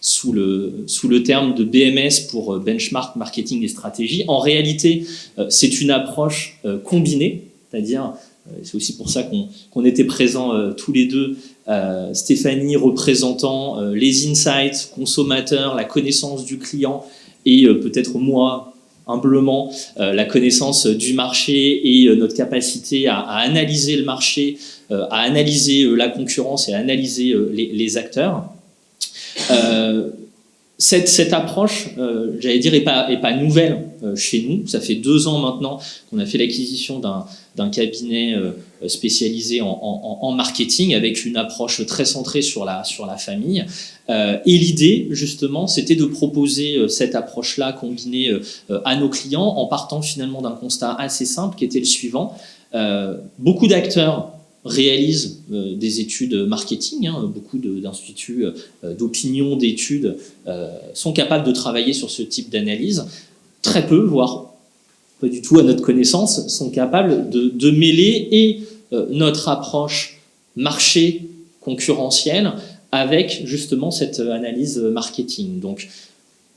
sous le terme de BMS pour Benchmark Marketing et Stratégie. En réalité, c'est une approche combinée, c'est-à-dire, c'est aussi pour ça qu'on était présents tous les deux, Stéphanie représentant les insights consommateurs, la connaissance du client, et peut-être moi, humblement, la connaissance du marché et notre capacité à analyser le marché, à analyser la concurrence et à analyser les acteurs. Cette approche, j'allais dire, est pas nouvelle chez nous. Ça fait 2 ans maintenant qu'on a fait l'acquisition d'un cabinet spécialisé en marketing avec une approche très centrée sur la famille. Et l'idée, justement, c'était de proposer cette approche-là combinée à nos clients en partant finalement d'un constat assez simple qui était le suivant. Beaucoup d'acteurs réalisent des études marketing, beaucoup d'instituts d'opinion, d'études sont capables de travailler sur ce type d'analyse. Très peu, voire pas du tout à notre connaissance, sont capables de mêler et notre approche marché concurrentielle avec justement cette analyse marketing. Donc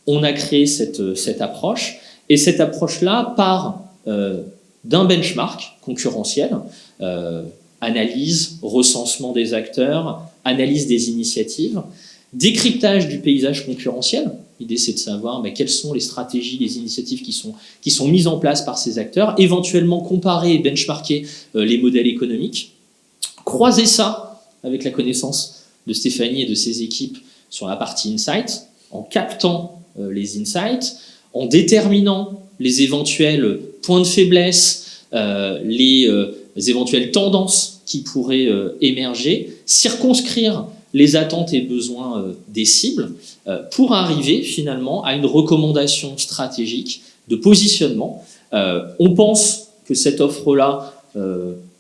on a créé cette approche, et cette approche-là part d'un benchmark concurrentiel, analyse, recensement des acteurs, analyse des initiatives, décryptage du paysage concurrentiel. L'idée, c'est de savoir quelles sont les stratégies, les initiatives qui sont mises en place par ces acteurs, éventuellement comparer et benchmarker les modèles économiques, croiser ça avec la connaissance de Stéphanie et de ses équipes sur la partie insight, en captant les insights, en déterminant les éventuels points de faiblesse, les éventuelles tendances qui pourraient émerger, circonscrire les attentes et besoins des cibles pour arriver finalement à une recommandation stratégique de positionnement. On pense que cette offre-là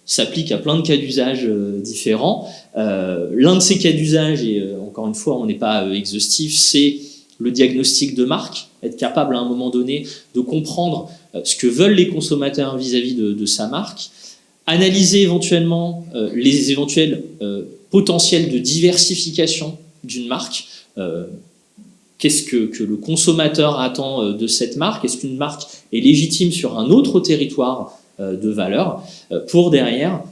s'applique à plein de cas d'usage différents. L'un de ces cas d'usage, et encore une fois on n'est pas exhaustif, c'est le diagnostic de marque, être capable à un moment donné de comprendre ce que veulent les consommateurs vis-à-vis de sa marque, analyser éventuellement les éventuels potentiels de diversification d'une marque. Qu'est-ce que le consommateur attend de cette marque? Est-ce qu'une marque est légitime sur un autre territoire de valeur, pour derrière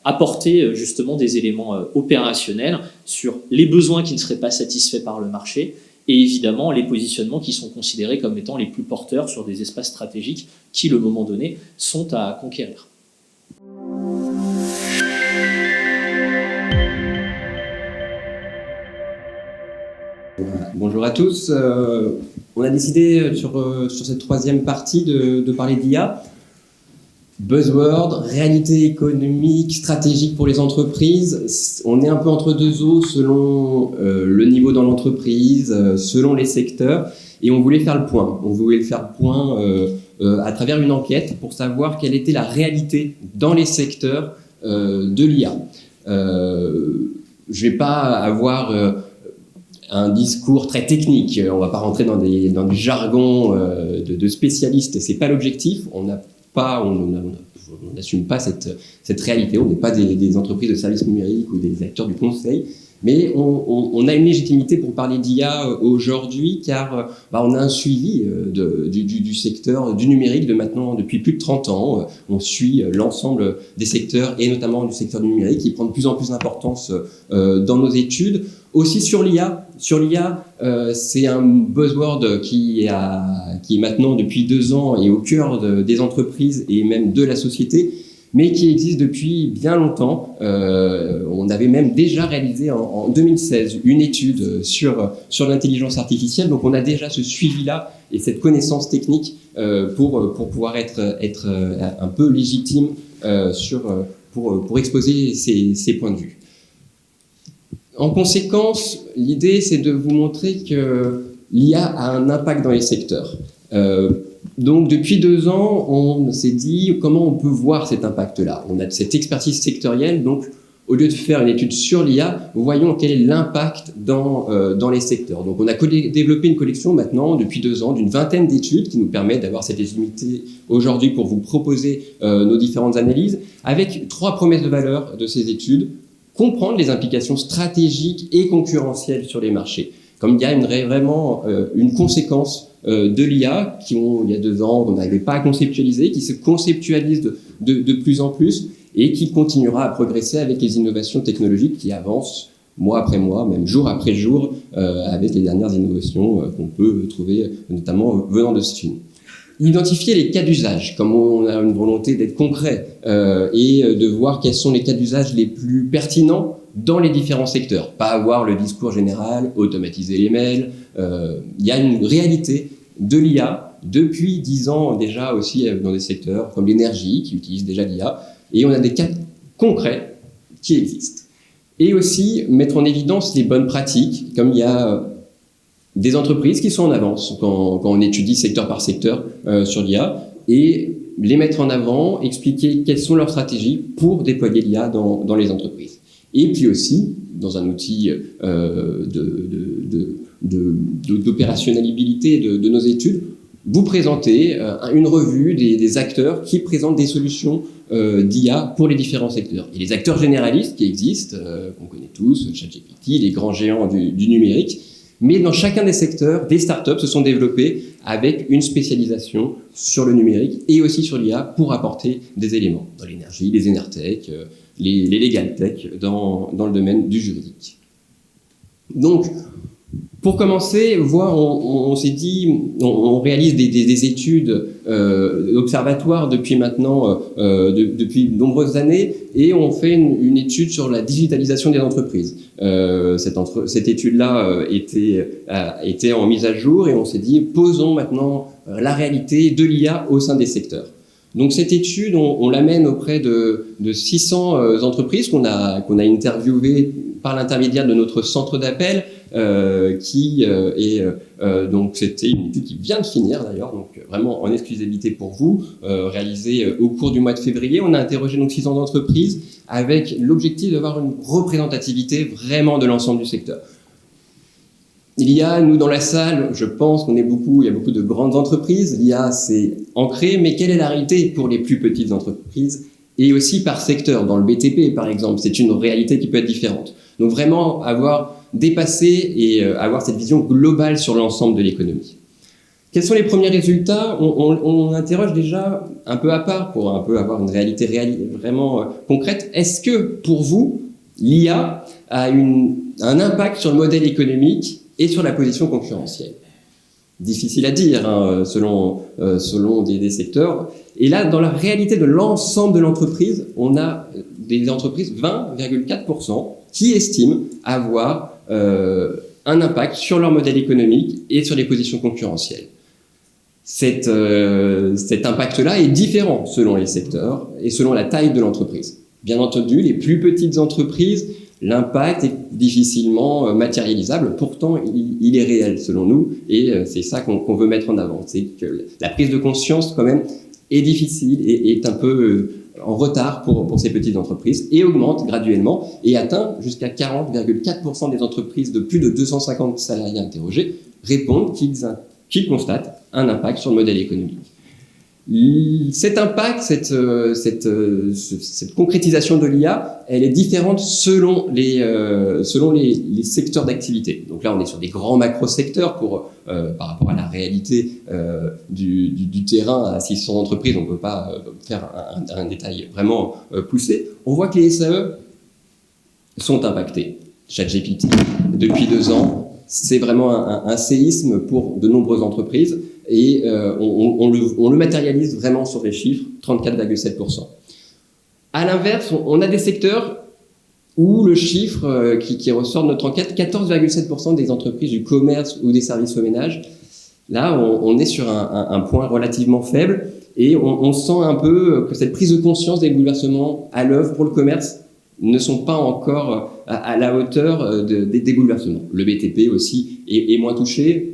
apporter justement des éléments opérationnels sur les besoins qui ne seraient pas satisfaits par le marché, et évidemment les positionnements qui sont considérés comme étant les plus porteurs sur des espaces stratégiques qui, le moment donné, sont à conquérir. Bonjour à tous. On a décidé sur cette troisième partie de parler d'IA. Buzzword, réalité économique, stratégique pour les entreprises. On est un peu entre deux eaux selon le niveau dans l'entreprise, selon les secteurs. Et on voulait faire le point. On voulait faire le point à travers une enquête pour savoir quelle était la réalité dans les secteurs de l'IA. Je vais pas avoir un discours très technique. On va pas rentrer dans du jargon de spécialistes. C'est pas l'objectif. On n'assume pas cette réalité. On n'est pas des entreprises de services numériques ou des acteurs du conseil. Mais on a une légitimité pour parler d'IA aujourd'hui, car on a un suivi du secteur du numérique depuis plus de 30 ans. On suit l'ensemble des secteurs, et notamment du secteur du numérique, qui prend de plus en plus d'importance dans nos études. Aussi sur l'IA. Sur l'IA, c'est un buzzword qui est maintenant depuis 2 ans et au cœur des entreprises et même de la société, mais qui existe depuis bien longtemps. On avait même déjà réalisé en 2016 une étude sur l'intelligence artificielle, donc on a déjà ce suivi-là et cette connaissance technique pour pouvoir être un peu légitime pour exposer ces points de vue. En conséquence, l'idée, c'est de vous montrer que l'IA a un impact dans les secteurs. Donc, depuis 2 ans, on s'est dit comment on peut voir cet impact-là. On a cette expertise sectorielle, donc au lieu de faire une étude sur l'IA, voyons quel est l'impact dans les secteurs. Donc, on a développé une collection maintenant, depuis 2 ans, d'une 20aine d'études qui nous permettent d'avoir cette légitimité aujourd'hui pour vous proposer nos différentes analyses, avec 3 promesses de valeur de ces études. Comprendre les implications stratégiques et concurrentielles sur les marchés. Comme il y a vraiment une conséquence de l'IA il y a 2 ans, on n'arrivait pas à conceptualiser, qui se conceptualise de plus en plus et qui continuera à progresser avec les innovations technologiques qui avancent mois après mois, même jour après jour, avec les dernières innovations qu'on peut trouver, notamment venant de Chine. Identifier les cas d'usage, comme on a une volonté d'être concret et de voir quels sont les cas d'usage les plus pertinents dans les différents secteurs. Pas avoir le discours général, automatiser les mails. Il y a une réalité de l'IA depuis 10 ans déjà aussi dans des secteurs comme l'énergie qui utilise déjà l'IA. Et on a des cas concrets qui existent. Et aussi mettre en évidence les bonnes pratiques, comme il y a des entreprises qui sont en avance quand on étudie secteur par secteur sur l'IA, et les mettre en avant, expliquer quelles sont leurs stratégies pour déployer l'IA dans les entreprises. Et puis aussi, dans un outil d'opérationnalité de nos études, vous présenter une revue des acteurs qui présentent des solutions d'IA pour les différents secteurs. Et les acteurs généralistes qui existent, qu'on connaît tous, ChatGPT, les grands géants du numérique, mais dans chacun des secteurs, des startups se sont développées avec une spécialisation sur le numérique et aussi sur l'IA pour apporter des éléments dans l'énergie, les Enertech, les legal tech dans le domaine du juridique. Donc, pour commencer, on s'est dit, on réalise des études observatoires depuis maintenant, depuis de nombreuses années, et on fait une étude sur la digitalisation des entreprises. Cette étude-là était en mise à jour, et on s'est dit, posons maintenant la réalité de l'IA au sein des secteurs. Donc cette étude, on l'amène auprès de 600 entreprises qu'on a interviewées par l'intermédiaire de notre centre d'appel, donc c'était une étude qui vient de finir d'ailleurs, donc vraiment en exclusivité pour vous, réalisée au cours du mois de février. On a interrogé donc 600 entreprises avec l'objectif d'avoir une représentativité vraiment de l'ensemble du secteur. Il y a, nous dans la salle, je pense il y a beaucoup de grandes entreprises, l'IA c'est ancré, mais quelle est la réalité pour les plus petites entreprises et aussi par secteur? Dans le BTP par exemple, c'est une réalité qui peut être différente. Donc vraiment avoir dépassé et avoir cette vision globale sur l'ensemble de l'économie. Quels sont les premiers résultats? On interroge déjà un peu à part pour un peu avoir une réalité vraiment concrète. Est-ce que pour vous, l'IA a un impact sur le modèle économique et sur la position concurrentielle? Difficile à dire selon des secteurs. Et là, dans la réalité de l'ensemble de l'entreprise, on a des entreprises, 20,4%, qui estiment avoir un impact sur leur modèle économique et sur les positions concurrentielles. Cet impact-là est différent selon les secteurs et selon la taille de l'entreprise. Bien entendu, les plus petites entreprises, l'impact est difficilement matérialisable, pourtant il est réel selon nous, et c'est ça qu'on veut mettre en avant. C'est que la prise de conscience quand même est difficile et est un peu en retard pour ces petites entreprises, et augmente graduellement et atteint jusqu'à 40,4% des entreprises de plus de 250 salariés interrogés répondent qu'ils constatent un impact sur le modèle économique. Cet impact, cette concrétisation de l'IA, elle est différente selon les secteurs d'activité. Donc là, on est sur des grands macro-secteurs par rapport à la réalité du terrain à 600 entreprises. On ne peut pas faire un détail vraiment poussé. On voit que les SAE sont impactés. ChatGPT, depuis 2 ans, c'est vraiment un séisme pour de nombreuses entreprises. Et on le matérialise vraiment sur les chiffres, 34,7%. À l'inverse, on a des secteurs où le chiffre qui ressort de notre enquête, 14,7% des entreprises du commerce ou des services au ménage, là on est sur un point relativement faible, et on sent un peu que cette prise de conscience des bouleversements à l'œuvre pour le commerce ne sont pas encore à la hauteur des bouleversements. Le BTP aussi est moins touché.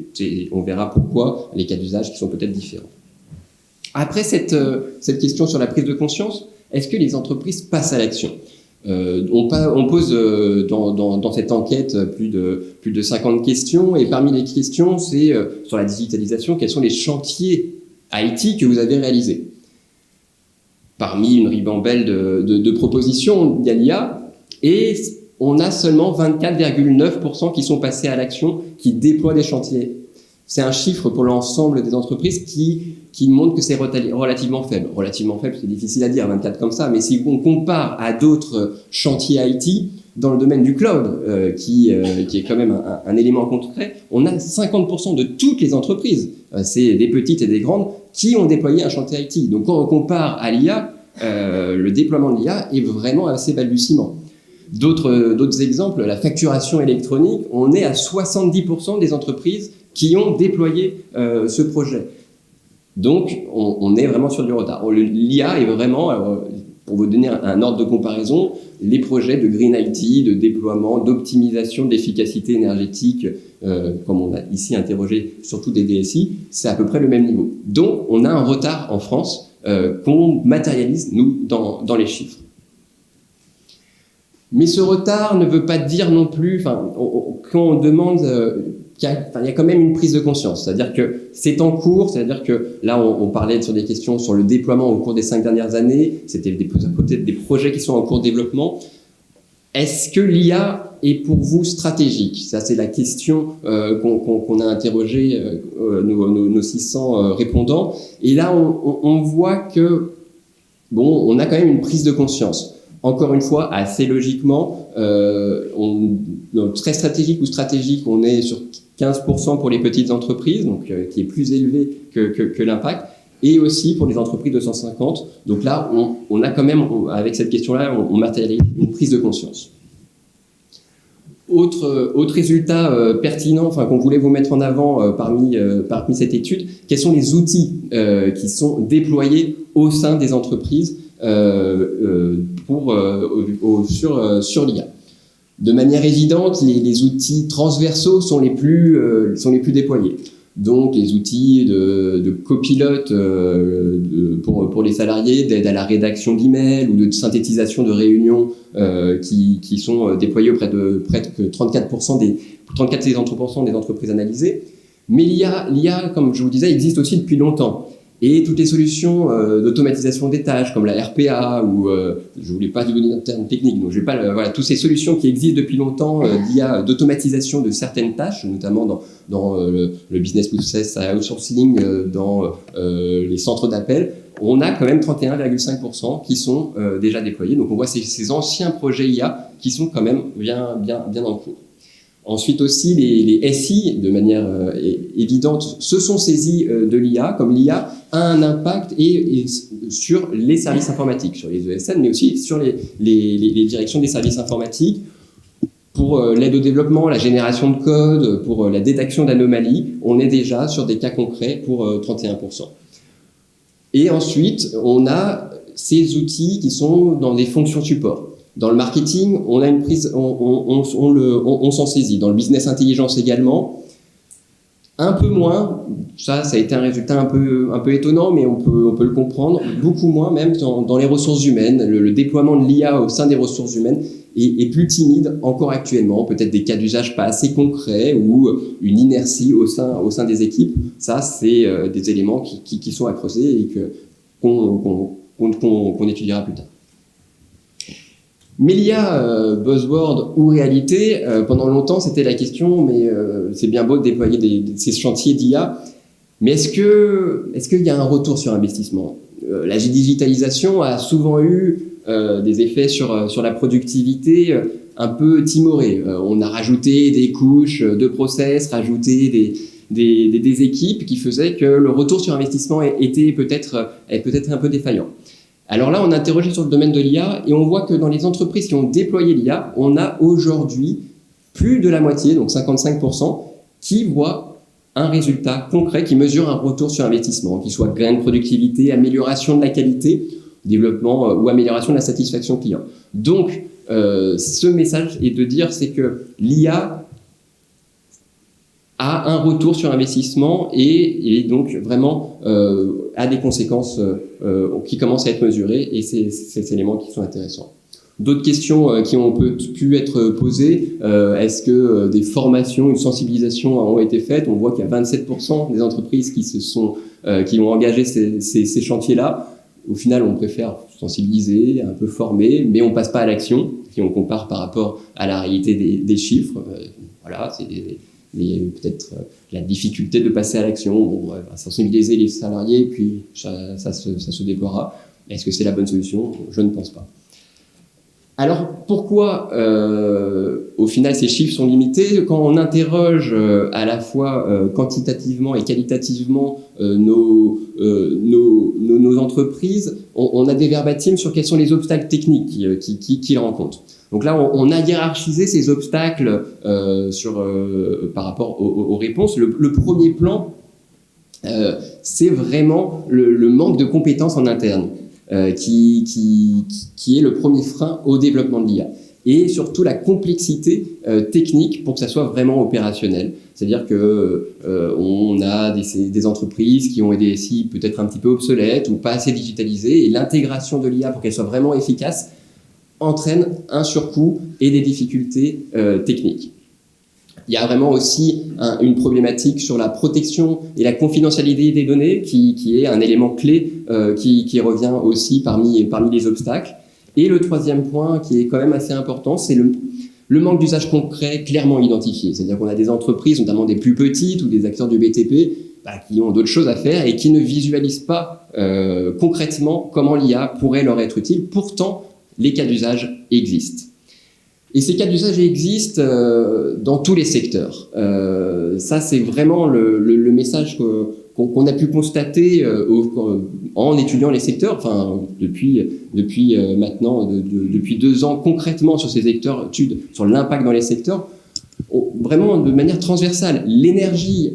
On verra pourquoi, les cas d'usage qui sont peut-être différents. Après cette question sur la prise de conscience, est-ce que les entreprises passent à l'action ? On pose dans cette enquête plus de 50 questions, et parmi les questions, c'est sur la digitalisation, quels sont les chantiers IT que vous avez réalisés ? Parmi une ribambelle de propositions, il y a l'IA, et on a seulement 24,9% qui sont passés à l'action, qui déploient des chantiers. C'est un chiffre pour l'ensemble des entreprises qui montre que c'est relativement faible. Relativement faible, c'est difficile à dire, 24 comme ça, mais si on compare à d'autres chantiers IT, dans le domaine du cloud, qui est quand même un élément concret, on a 50% de toutes les entreprises, c'est des petites et des grandes, qui ont déployé un chantier IT. Donc quand on compare à l'IA, le déploiement de l'IA est vraiment assez balbutiement. D'autres exemples, la facturation électronique, on est à 70% des entreprises qui ont déployé ce projet. Donc, on est vraiment sur du retard. L'IA est vraiment, pour vous donner un ordre de comparaison, les projets de Green IT, de déploiement, d'optimisation de l'efficacité énergétique, comme on a ici interrogé surtout des DSI, c'est à peu près le même niveau. Donc, on a un retard en France qu'on matérialise, nous, dans les chiffres. Mais ce retard ne veut pas dire non plus, quand on demande... il y a quand même une prise de conscience, c'est-à-dire que c'est en cours, c'est-à-dire que là on parlait sur des questions sur le déploiement au cours des 5 dernières années, c'était peut-être des projets qui sont en cours de développement. Est-ce que l'IA est pour vous stratégique ? Ça c'est la question qu'on a interrogé nos 600 répondants, et là on voit que on a quand même une prise de conscience. Encore une fois, assez logiquement, très stratégique ou stratégique, on est sur 15% pour les petites entreprises, donc qui est plus élevé que l'impact, et aussi pour les entreprises de 150. Donc là, on a quand même, avec cette question-là, on matérialise une prise de conscience. Autre résultat pertinent, qu'on voulait vous mettre en avant parmi cette étude, quels sont les outils qui sont déployés au sein des entreprises sur l'IA. De manière évidente, les outils transversaux sont les plus déployés. Donc, les outils de copilote pour les salariés, d'aide à la rédaction d'emails ou de synthétisation de réunions qui sont déployés auprès de près de 34% des entreprises analysées. Mais l'IA, comme je vous disais, existe aussi depuis longtemps. Et toutes les solutions d'automatisation des tâches, comme la RPA, ou je voulais pas donner un terme technique, donc je vais pas toutes ces solutions qui existent depuis longtemps d'IA, d'automatisation de certaines tâches, notamment dans le business process outsourcing, dans les centres d'appel, on a quand même 31,5% qui sont déjà déployés. Donc on voit ces anciens projets IA qui sont quand même bien en cours. Ensuite aussi, les SI, de manière évidente, se sont saisis de l'IA, comme l'IA a un impact et sur les services informatiques, sur les ESN, mais aussi sur les directions des services informatiques, pour l'aide au développement, la génération de code, pour la détection d'anomalies. On est déjà sur des cas concrets pour 31%. Et ensuite, on a ces outils qui sont dans des fonctions support. Dans le marketing, on a une prise, on s'en saisit. Dans le business intelligence également, un peu moins. Ça a été un résultat un peu étonnant, mais on peut le comprendre. Beaucoup moins, même dans les ressources humaines. Le déploiement de l'IA au sein des ressources humaines est plus timide encore actuellement. Peut-être des cas d'usage pas assez concrets ou une inertie au sein des équipes. Ça, c'est des éléments qui sont à creuser et qu'on étudiera plus tard. Mais l'IA, buzzword ou réalité, pendant longtemps c'était la question, mais c'est bien beau de déployer ces chantiers d'IA, mais est-ce qu'il y a un retour sur investissement ? La digitalisation a souvent eu des effets sur la productivité un peu timorés. On a rajouté des couches de process, rajouté des équipes qui faisaient que le retour sur investissement était peut-être un peu défaillant. Alors là, on a interrogé sur le domaine de l'IA et on voit que dans les entreprises qui ont déployé l'IA, on a aujourd'hui plus de la moitié, donc 55%, qui voient un résultat concret, qui mesure un retour sur investissement, qu'il soit gain de productivité, amélioration de la qualité, développement ou amélioration de la satisfaction client. Donc, ce message est de dire, c'est que l'IA a un retour sur investissement et donc vraiment a des conséquences qui commencent à être mesurées, et c'est ces éléments qui sont intéressants. D'autres questions qui ont pu être posées, est-ce que des formations, une sensibilisation ont été faites? On voit qu'il y a 27% des entreprises qui ont engagé ces chantiers-là. Au final, on préfère sensibiliser, un peu former, mais on passe pas à l'action. Si on compare par rapport à la réalité des chiffres, voilà, c'est peut-être la difficulté de passer à l'action. On va sensibiliser les salariés, puis ça se déploiera. Est-ce que c'est la bonne solution? Je ne pense pas. Alors, pourquoi, au final, ces chiffres sont limités? Quand on interroge à la fois quantitativement et qualitativement nos entreprises, on a des verbatims sur quels sont les obstacles techniques qu'ils rencontrent. Donc là, on a hiérarchisé ces obstacles par rapport aux réponses. Le premier plan, c'est vraiment le manque de compétences en interne. Qui est le premier frein au développement de l'IA. Et surtout la complexité technique pour que ça soit vraiment opérationnel. C'est-à-dire que on a des entreprises qui ont des SI peut-être un petit peu obsolètes ou pas assez digitalisées, et l'intégration de l'IA pour qu'elle soit vraiment efficace entraîne un surcoût et des difficultés techniques. Il y a vraiment aussi une problématique sur la protection et la confidentialité des données qui est un élément clé qui revient aussi parmi les obstacles. Et le troisième point qui est quand même assez important, c'est le manque d'usage concret clairement identifié. C'est-à-dire qu'on a des entreprises, notamment des plus petites ou des acteurs du BTP, qui ont d'autres choses à faire et qui ne visualisent pas concrètement comment l'IA pourrait leur être utile. Pourtant, les cas d'usage existent. Et ces cas d'usage existent dans tous les secteurs. Ça, c'est vraiment le message qu'on a pu constater en étudiant les secteurs, enfin depuis maintenant, depuis 2 ans concrètement sur ces secteurs, études sur l'impact dans les secteurs, vraiment de manière transversale. L'énergie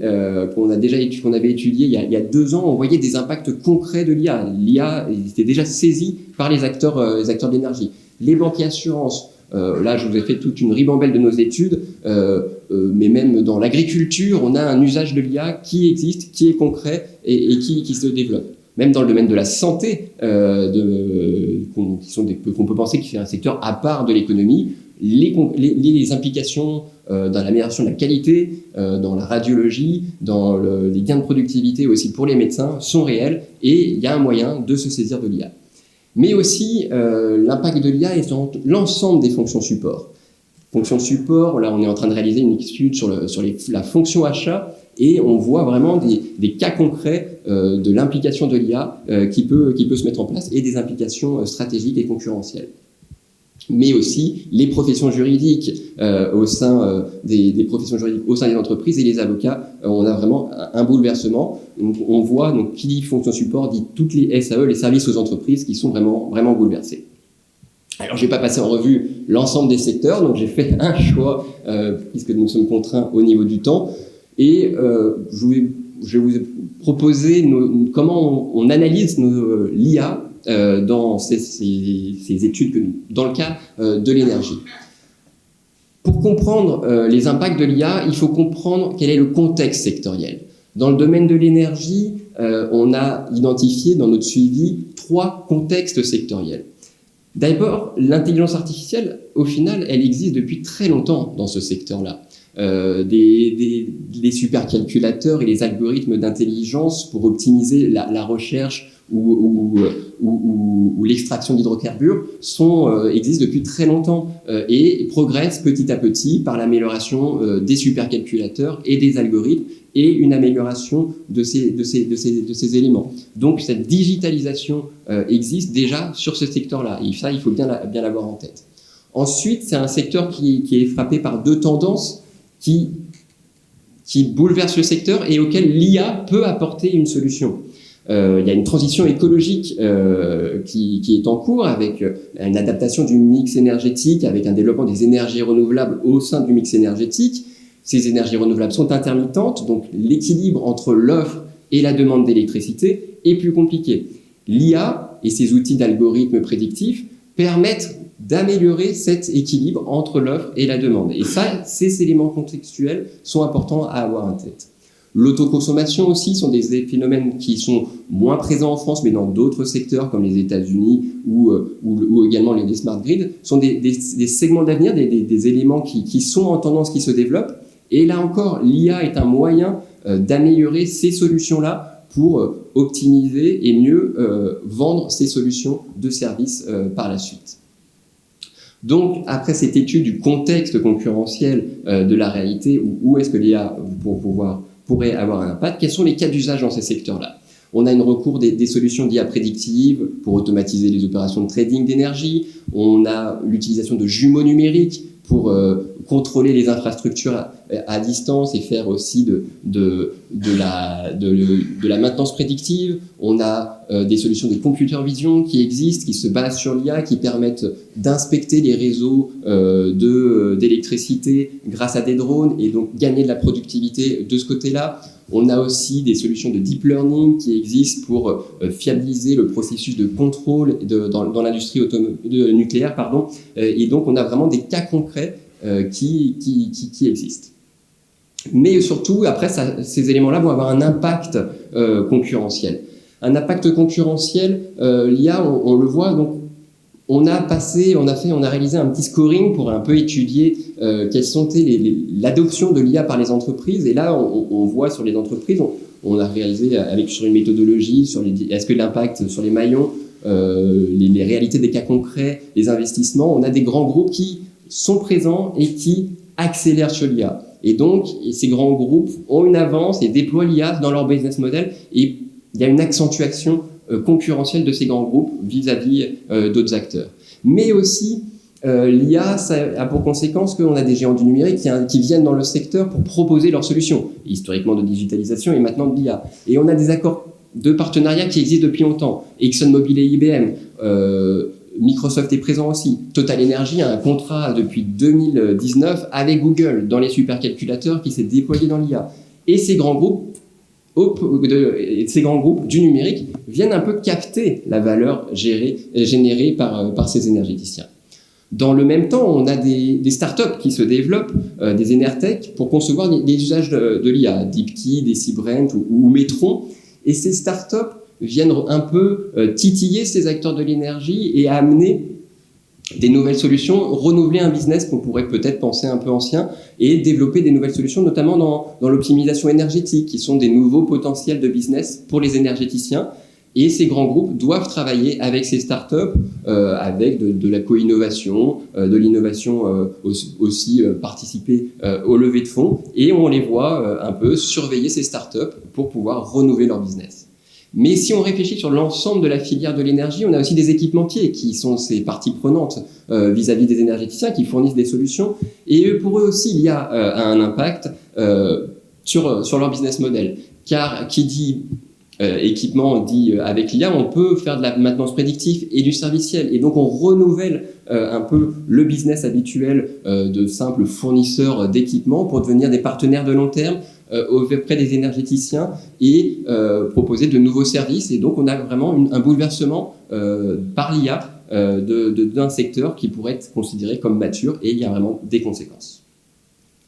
qu'on avait étudiée il y a 2 ans, on voyait des impacts concrets de l'IA. L'IA était déjà saisie par les acteurs de l'énergie. Les banques et assurances. Là, je vous ai fait toute une ribambelle de nos études, mais même dans l'agriculture, on a un usage de l'IA qui existe, qui est concret et qui se développe. Même dans le domaine de la santé, qu'on peut penser qu'il fait un secteur à part de l'économie, les implications dans l'amélioration de la qualité, dans la radiologie, dans les gains de productivité aussi pour les médecins sont réels, et il y a un moyen de se saisir de l'IA. Mais aussi l'impact de l'IA est sur l'ensemble des fonctions support. Fonctions support, là on est en train de réaliser une étude sur la fonction achat, et on voit vraiment des cas concrets de l'implication de l'IA qui peut se mettre en place, et des implications stratégiques et concurrentielles. Mais aussi les professions juridiques au sein des professions juridiques au sein des entreprises et les avocats, on a vraiment un bouleversement. Donc, on voit, donc, qui dit fonction support dit toutes les SAE, les services aux entreprises, qui sont vraiment, vraiment bouleversés. Alors, je vais pas passer en revue l'ensemble des secteurs, donc j'ai fait un choix puisque nous sommes contraints au niveau du temps, et je vais vous proposer comment on analyse l'IA dans ces études dans le cas de l'énergie. Pour comprendre les impacts de l'IA, il faut comprendre quel est le contexte sectoriel. Dans le domaine de l'énergie, on a identifié dans notre suivi 3 contextes sectoriels. D'abord, l'intelligence artificielle, au final, elle existe depuis très longtemps dans ce secteur-là. Les supercalculateurs et les algorithmes d'intelligence pour optimiser la recherche ou l'extraction d'hydrocarbures existent depuis très longtemps et progressent petit à petit par l'amélioration des supercalculateurs et des algorithmes et une amélioration de ces éléments. Donc cette digitalisation existe déjà sur ce secteur-là, et ça il faut bien l'avoir en tête. Ensuite, c'est un secteur qui est frappé par 2 tendances qui bouleversent le secteur et auxquelles l'IA peut apporter une solution. Il y a une transition écologique qui est en cours avec une adaptation du mix énergétique, avec un développement des énergies renouvelables au sein du mix énergétique. Ces énergies renouvelables sont intermittentes, donc l'équilibre entre l'offre et la demande d'électricité est plus compliqué. L'IA et ses outils d'algorithmes prédictifs permettent d'améliorer cet équilibre entre l'offre et la demande. Et ça, ces éléments contextuels sont importants à avoir en tête. L'autoconsommation aussi sont des phénomènes qui sont moins présents en France, mais dans d'autres secteurs comme les États-Unis ou également les smart grids, sont des segments d'avenir, des éléments qui sont en tendance, qui se développent. Et là encore, l'IA est un moyen d'améliorer ces solutions-là pour optimiser et mieux vendre ces solutions de services par la suite. Donc, après cette étude du contexte concurrentiel de la réalité, où est-ce que l'IA pourrait avoir un impact, quels sont les cas d'usage dans ces secteurs-là? On a une recours des solutions d'IA prédictives pour automatiser les opérations de trading d'énergie. On a l'utilisation de jumeaux numériques pour contrôler les infrastructures à distance et faire aussi de la maintenance prédictive. On a des solutions de computer vision qui existent, qui se basent sur l'IA, qui permettent d'inspecter les réseaux d'électricité grâce à des drones et donc gagner de la productivité de ce côté-là. On a aussi des solutions de deep learning qui existent pour fiabiliser le processus de contrôle dans l'industrie nucléaire. Et donc, on a vraiment des cas concrets qui existent. Mais surtout, après, ces éléments-là vont avoir un impact concurrentiel. Un impact concurrentiel, l'IA, on le voit, donc on a réalisé un petit scoring pour un peu étudier quelles sont l'adoption de l'IA par les entreprises. Et là, on voit sur les entreprises, on a réalisé sur une méthodologie, est-ce que l'impact sur les maillons, les réalités des cas concrets, les investissements, on a des grands groupes qui sont présents et qui accélèrent sur l'IA. Et donc, ces grands groupes ont une avance et déploient l'IA dans leur business model. Et il y a une accentuation concurrentielle de ces grands groupes vis-à-vis d'autres acteurs. Mais aussi, l'IA, ça a pour conséquence qu'on a des géants du numérique qui viennent dans le secteur pour proposer leurs solutions, historiquement de digitalisation et maintenant de l'IA. Et on a des accords de partenariat qui existent depuis longtemps. ExxonMobil et IBM, Microsoft est présent aussi. Total Energy a un contrat depuis 2019 avec Google dans les supercalculateurs qui s'est déployé dans l'IA. Et ces grands groupes du numérique viennent un peu capter la valeur générée par ces énergéticiens. Dans le même temps, on a des startups qui se développent, des Enertech, pour concevoir des usages de l'IA, DeepKey, DeciBrent ou Metron. Et ces startups viennent un peu titiller ces acteurs de l'énergie et amener des nouvelles solutions, renouveler un business qu'on pourrait peut-être penser un peu ancien et développer des nouvelles solutions, notamment dans l'optimisation énergétique, qui sont des nouveaux potentiels de business pour les énergéticiens. Et ces grands groupes doivent travailler avec ces startups, avec de la co-innovation, de l'innovation aussi participer aux levées de fonds. Et on les voit un peu surveiller ces startups pour pouvoir renouveler leur business. Mais si on réfléchit sur l'ensemble de la filière de l'énergie, on a aussi des équipementiers qui sont ces parties prenantes vis-à-vis des énergéticiens qui fournissent des solutions. Et pour eux aussi, il y a un impact sur leur business model. Car qui dit équipement dit avec l'IA, on peut faire de la maintenance prédictive et du serviciel. Et donc on renouvelle un peu le business habituel de simples fournisseurs d'équipements pour devenir des partenaires de long terme auprès des énergéticiens et proposer de nouveaux services. Et donc on a vraiment un bouleversement par l'IA d'un secteur qui pourrait être considéré comme mature, et il y a vraiment des conséquences.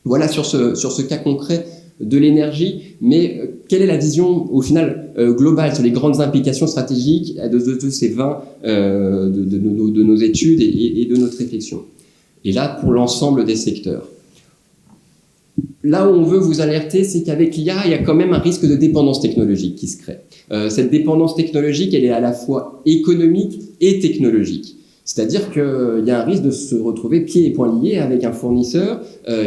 Voilà sur ce cas concret de l'énergie, mais quelle est la vision au final globale sur les grandes implications stratégiques de ces 20 de nos études et de notre réflexion? Et là, pour l'ensemble des secteurs. Là où on veut vous alerter, c'est qu'avec l'IA, il y a quand même un risque de dépendance technologique qui se crée. Cette dépendance technologique, elle est à la fois économique et technologique. C'est-à-dire qu'il y a un risque de se retrouver pieds et poings liés avec un fournisseur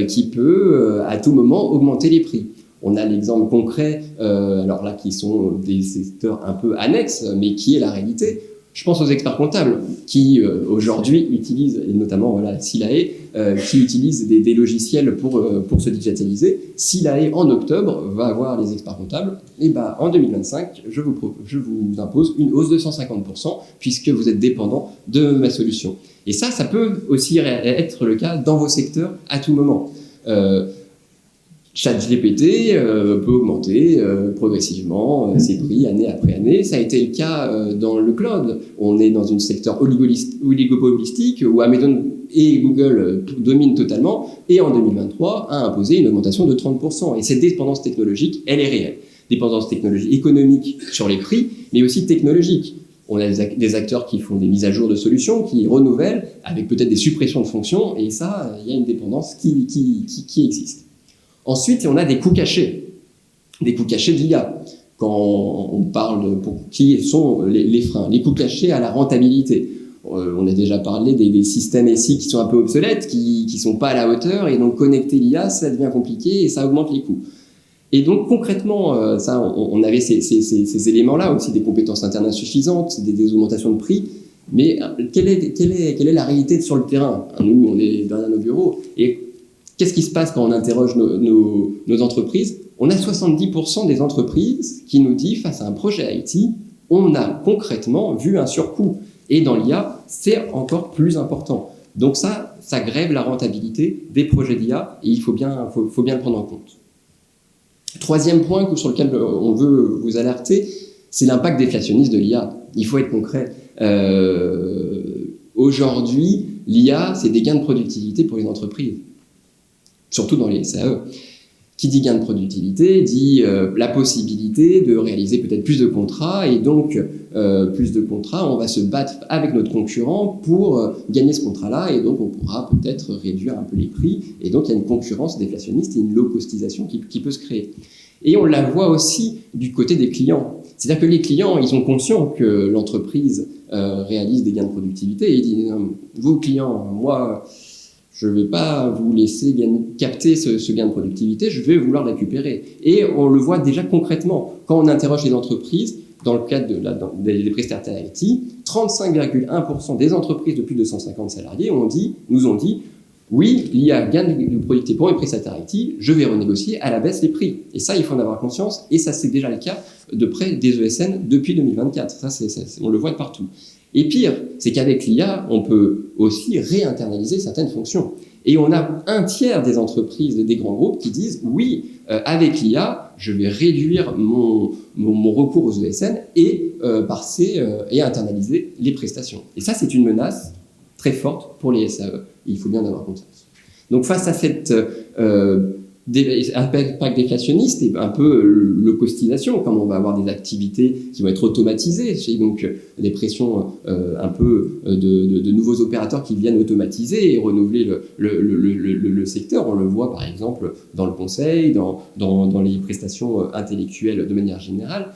qui peut à tout moment augmenter les prix. On a l'exemple concret, alors là qui sont des secteurs un peu annexes, mais qui est la réalité. Je pense aux experts comptables qui aujourd'hui utilisent, et notamment Silae, qui utilisent des logiciels pour se digitaliser. Silae en octobre va avoir les experts comptables. Et ben en 2025, je vous impose une hausse de 150% puisque vous êtes dépendant de ma solution. Et ça peut aussi être le cas dans vos secteurs à tout moment. ChatGPT peut augmenter progressivement ses prix année après année. Ça a été le cas dans le cloud. On est dans un secteur oligopolistique où Amazon et Google dominent totalement et en 2023 a imposé une augmentation de 30%. Et cette dépendance technologique, elle est réelle. Dépendance technologique économique sur les prix, mais aussi technologique. On a des acteurs qui font des mises à jour de solutions, qui renouvellent avec peut-être des suppressions de fonctions et ça, il y a une dépendance qui existe. Ensuite, on a des coûts cachés de l'IA. Quand on parle qui sont les freins, les coûts cachés à la rentabilité. On a déjà parlé des systèmes SI qui sont un peu obsolètes, qui sont pas à la hauteur, et donc connecter l'IA, ça devient compliqué et ça augmente les coûts. Et donc concrètement, ça, on avait ces éléments-là aussi, des compétences internes insuffisantes, des augmentations de prix. Mais quelle est la réalité sur le terrain? Nous, on est derrière nos bureaux et qu'est-ce qui se passe quand on interroge nos entreprises? On a 70% des entreprises qui nous disent, face à un projet IT, on a concrètement vu un surcoût. Et dans l'IA, c'est encore plus important. Donc ça grève la rentabilité des projets d'IA et il faut bien le prendre en compte. Troisième point sur lequel on veut vous alerter, c'est l'impact déflationniste de l'IA. Il faut être concret. Aujourd'hui, l'IA, c'est des gains de productivité pour les entreprises. Surtout dans les SAE. Qui dit gain de productivité dit la possibilité de réaliser peut-être plus de contrats et donc plus de contrats, on va se battre avec notre concurrent pour gagner ce contrat-là et donc on pourra peut-être réduire un peu les prix et donc il y a une concurrence déflationniste et une low-costisation qui peut se créer. Et on la voit aussi du côté des clients. C'est-à-dire que les clients, ils sont conscients que l'entreprise réalise des gains de productivité et ils disent vous clients, moi je ne vais pas vous laisser capter ce gain de productivité, je vais vouloir le récupérer. Et on le voit déjà concrètement. Quand on interroge les entreprises, dans le cadre des prestataires IT, 35,1% des entreprises de plus de 150 salariés nous ont dit oui, il y a gain de productivité pour les prestataires IT, je vais renégocier à la baisse les prix. Et ça, il faut en avoir conscience, et ça, c'est déjà le cas de près des ESN depuis 2024. Ça, on le voit de partout. Et pire, c'est qu'avec l'IA, on peut aussi réinternaliser certaines fonctions. Et on a un tiers des entreprises, des grands groupes qui disent oui, avec l'IA, je vais réduire mon recours aux ESN et internaliser les prestations. Et ça, c'est une menace très forte pour les SAE. Il faut bien en avoir conscience. Donc face à cette impact déflationniste et un peu low-costisation, comme on va avoir des activités qui vont être automatisées, et donc des pressions un peu de nouveaux opérateurs qui viennent automatiser et renouveler le secteur. On le voit par exemple dans le conseil, dans les prestations intellectuelles de manière générale.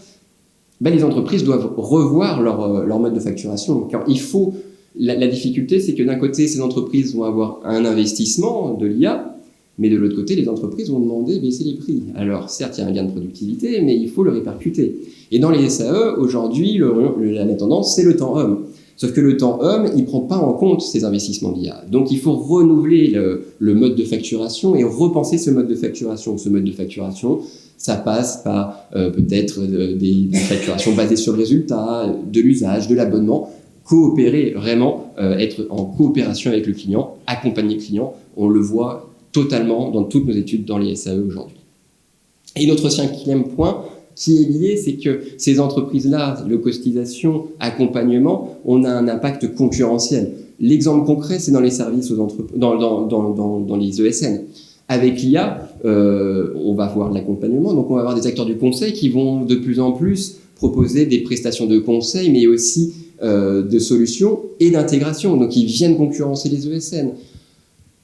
Les entreprises doivent revoir leur mode de facturation. Car il faut la difficulté, c'est que d'un côté, ces entreprises vont avoir un investissement de l'IA, mais de l'autre côté, les entreprises vont demander de baisser les prix. Alors, certes, il y a un gain de productivité, mais il faut le répercuter. Et dans les SAE, aujourd'hui, la tendance, c'est le temps homme. Sauf que le temps homme, il ne prend pas en compte ces investissements d'IA. Donc, il faut renouveler le mode de facturation et repenser ce mode de facturation. Ce mode de facturation, ça passe par peut-être des facturations basées sur le résultat, de l'usage, de l'abonnement. Coopérer, vraiment, être en coopération avec le client, accompagner le client. On le voit totalement dans toutes nos études dans les SAE aujourd'hui. Et notre cinquième point qui est lié, c'est que ces entreprises-là, low-costisation, accompagnement, on a un impact concurrentiel. L'exemple concret, c'est dans les services dans les ESN. Avec l'IA, on va avoir de l'accompagnement, donc on va avoir des acteurs du conseil qui vont de plus en plus proposer des prestations de conseil, mais aussi de solutions et d'intégration. Donc ils viennent concurrencer les ESN.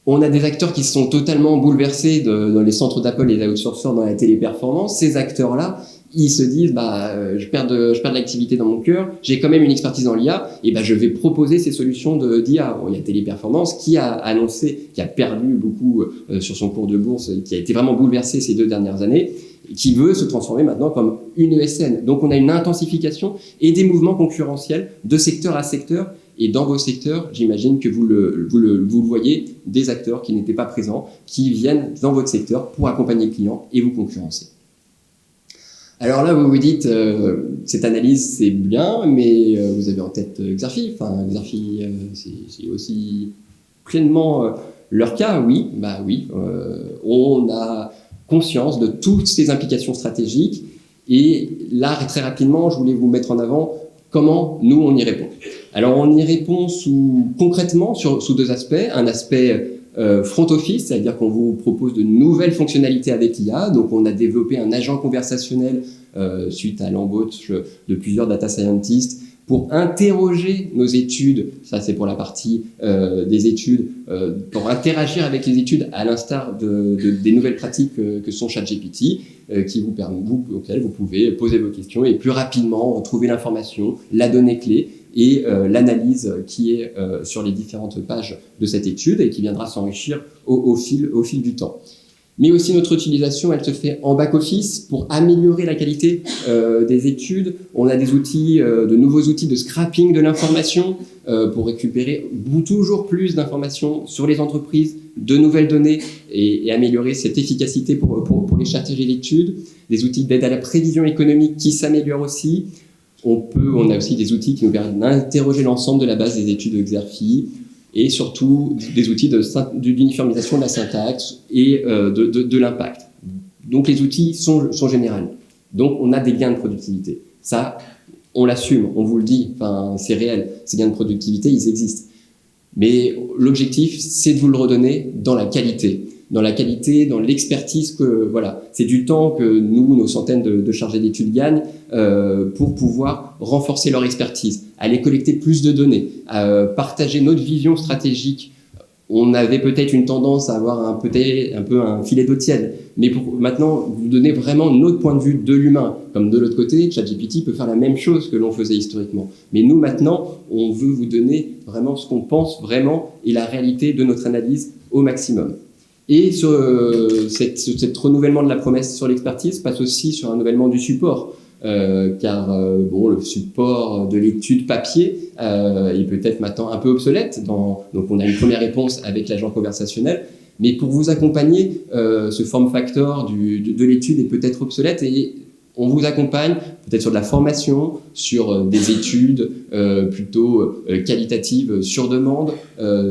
On a des acteurs qui sont totalement bouleversés dans les centres d'Apple et les outsourceurs dans la téléperformance. Ces acteurs-là, ils se disent je perds de l'activité dans mon cœur, j'ai quand même une expertise dans l'IA, et je vais proposer ces solutions d'IA. Bon, il y a Téléperformance qui a annoncé, qui a perdu beaucoup sur son cours de bourse, qui a été vraiment bouleversé ces 2 dernières années, et qui veut se transformer maintenant comme une ESN. Donc on a une intensification et des mouvements concurrentiels de secteur à secteur. Et dans vos secteurs, j'imagine que vous le voyez, des acteurs qui n'étaient pas présents, qui viennent dans votre secteur pour accompagner le client et vous concurrencer. Alors là, vous vous dites, cette analyse, c'est bien, mais vous avez en tête Xerfi. Enfin, Xerfi, c'est aussi pleinement leur cas, oui. Oui, on a conscience de toutes ces implications stratégiques. Et là, très rapidement, je voulais vous mettre en avant comment nous, on y répond. Alors, on y répond concrètement sous deux aspects. Un aspect front office, c'est-à-dire qu'on vous propose de nouvelles fonctionnalités avec l'IA. Donc, on a développé un agent conversationnel suite à l'embauche de plusieurs data scientists pour interroger nos études, ça c'est pour la partie des études, pour interagir avec les études à l'instar des nouvelles pratiques que sont ChatGPT, qui vous permettent, auxquelles vous pouvez poser vos questions et plus rapidement retrouver l'information, la donnée clé et l'analyse qui est sur les différentes pages de cette étude et qui viendra s'enrichir au fil du temps. Mais aussi notre utilisation, elle se fait en back-office pour améliorer la qualité des études. On a des outils, de nouveaux outils de scrapping de l'information pour récupérer toujours plus d'informations sur les entreprises, de nouvelles données et améliorer cette efficacité pour les stratégies d'études. Des outils d'aide à la prévision économique qui s'améliorent aussi. On a aussi des outils qui nous permettent d'interroger l'ensemble de la base des études de Xerfi, et surtout des outils d'uniformisation de la syntaxe et de l'impact. Donc les outils sont généraux. Donc on a des gains de productivité. Ça, on l'assume, on vous le dit, enfin, c'est réel. Ces gains de productivité, ils existent. Mais l'objectif, c'est de vous le redonner dans la qualité, dans l'expertise que, voilà, c'est du temps que nous, nos centaines de chargés d'études gagnent pour pouvoir renforcer leur expertise, aller collecter plus de données, partager notre vision stratégique. On avait peut-être une tendance à avoir un peu un filet d'eau tiède, mais pour maintenant vous donner vraiment notre point de vue de l'humain. Comme de l'autre côté, ChatGPT peut faire la même chose que l'on faisait historiquement. Mais nous, maintenant, on veut vous donner vraiment ce qu'on pense vraiment et la réalité de notre analyse au maximum. Et cet renouvellement de la promesse sur l'expertise passe aussi sur un renouvellement du support. Car le support de l'étude papier est peut-être maintenant un peu obsolète. Donc on a une première réponse avec l'agent conversationnel, mais pour vous accompagner, ce form factor de l'étude est peut-être obsolète et on vous accompagne peut-être sur de la formation, sur des études plutôt qualitatives sur demande,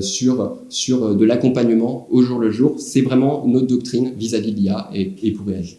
sur de l'accompagnement au jour le jour. C'est vraiment notre doctrine vis-à-vis de l'IA et pour réagir.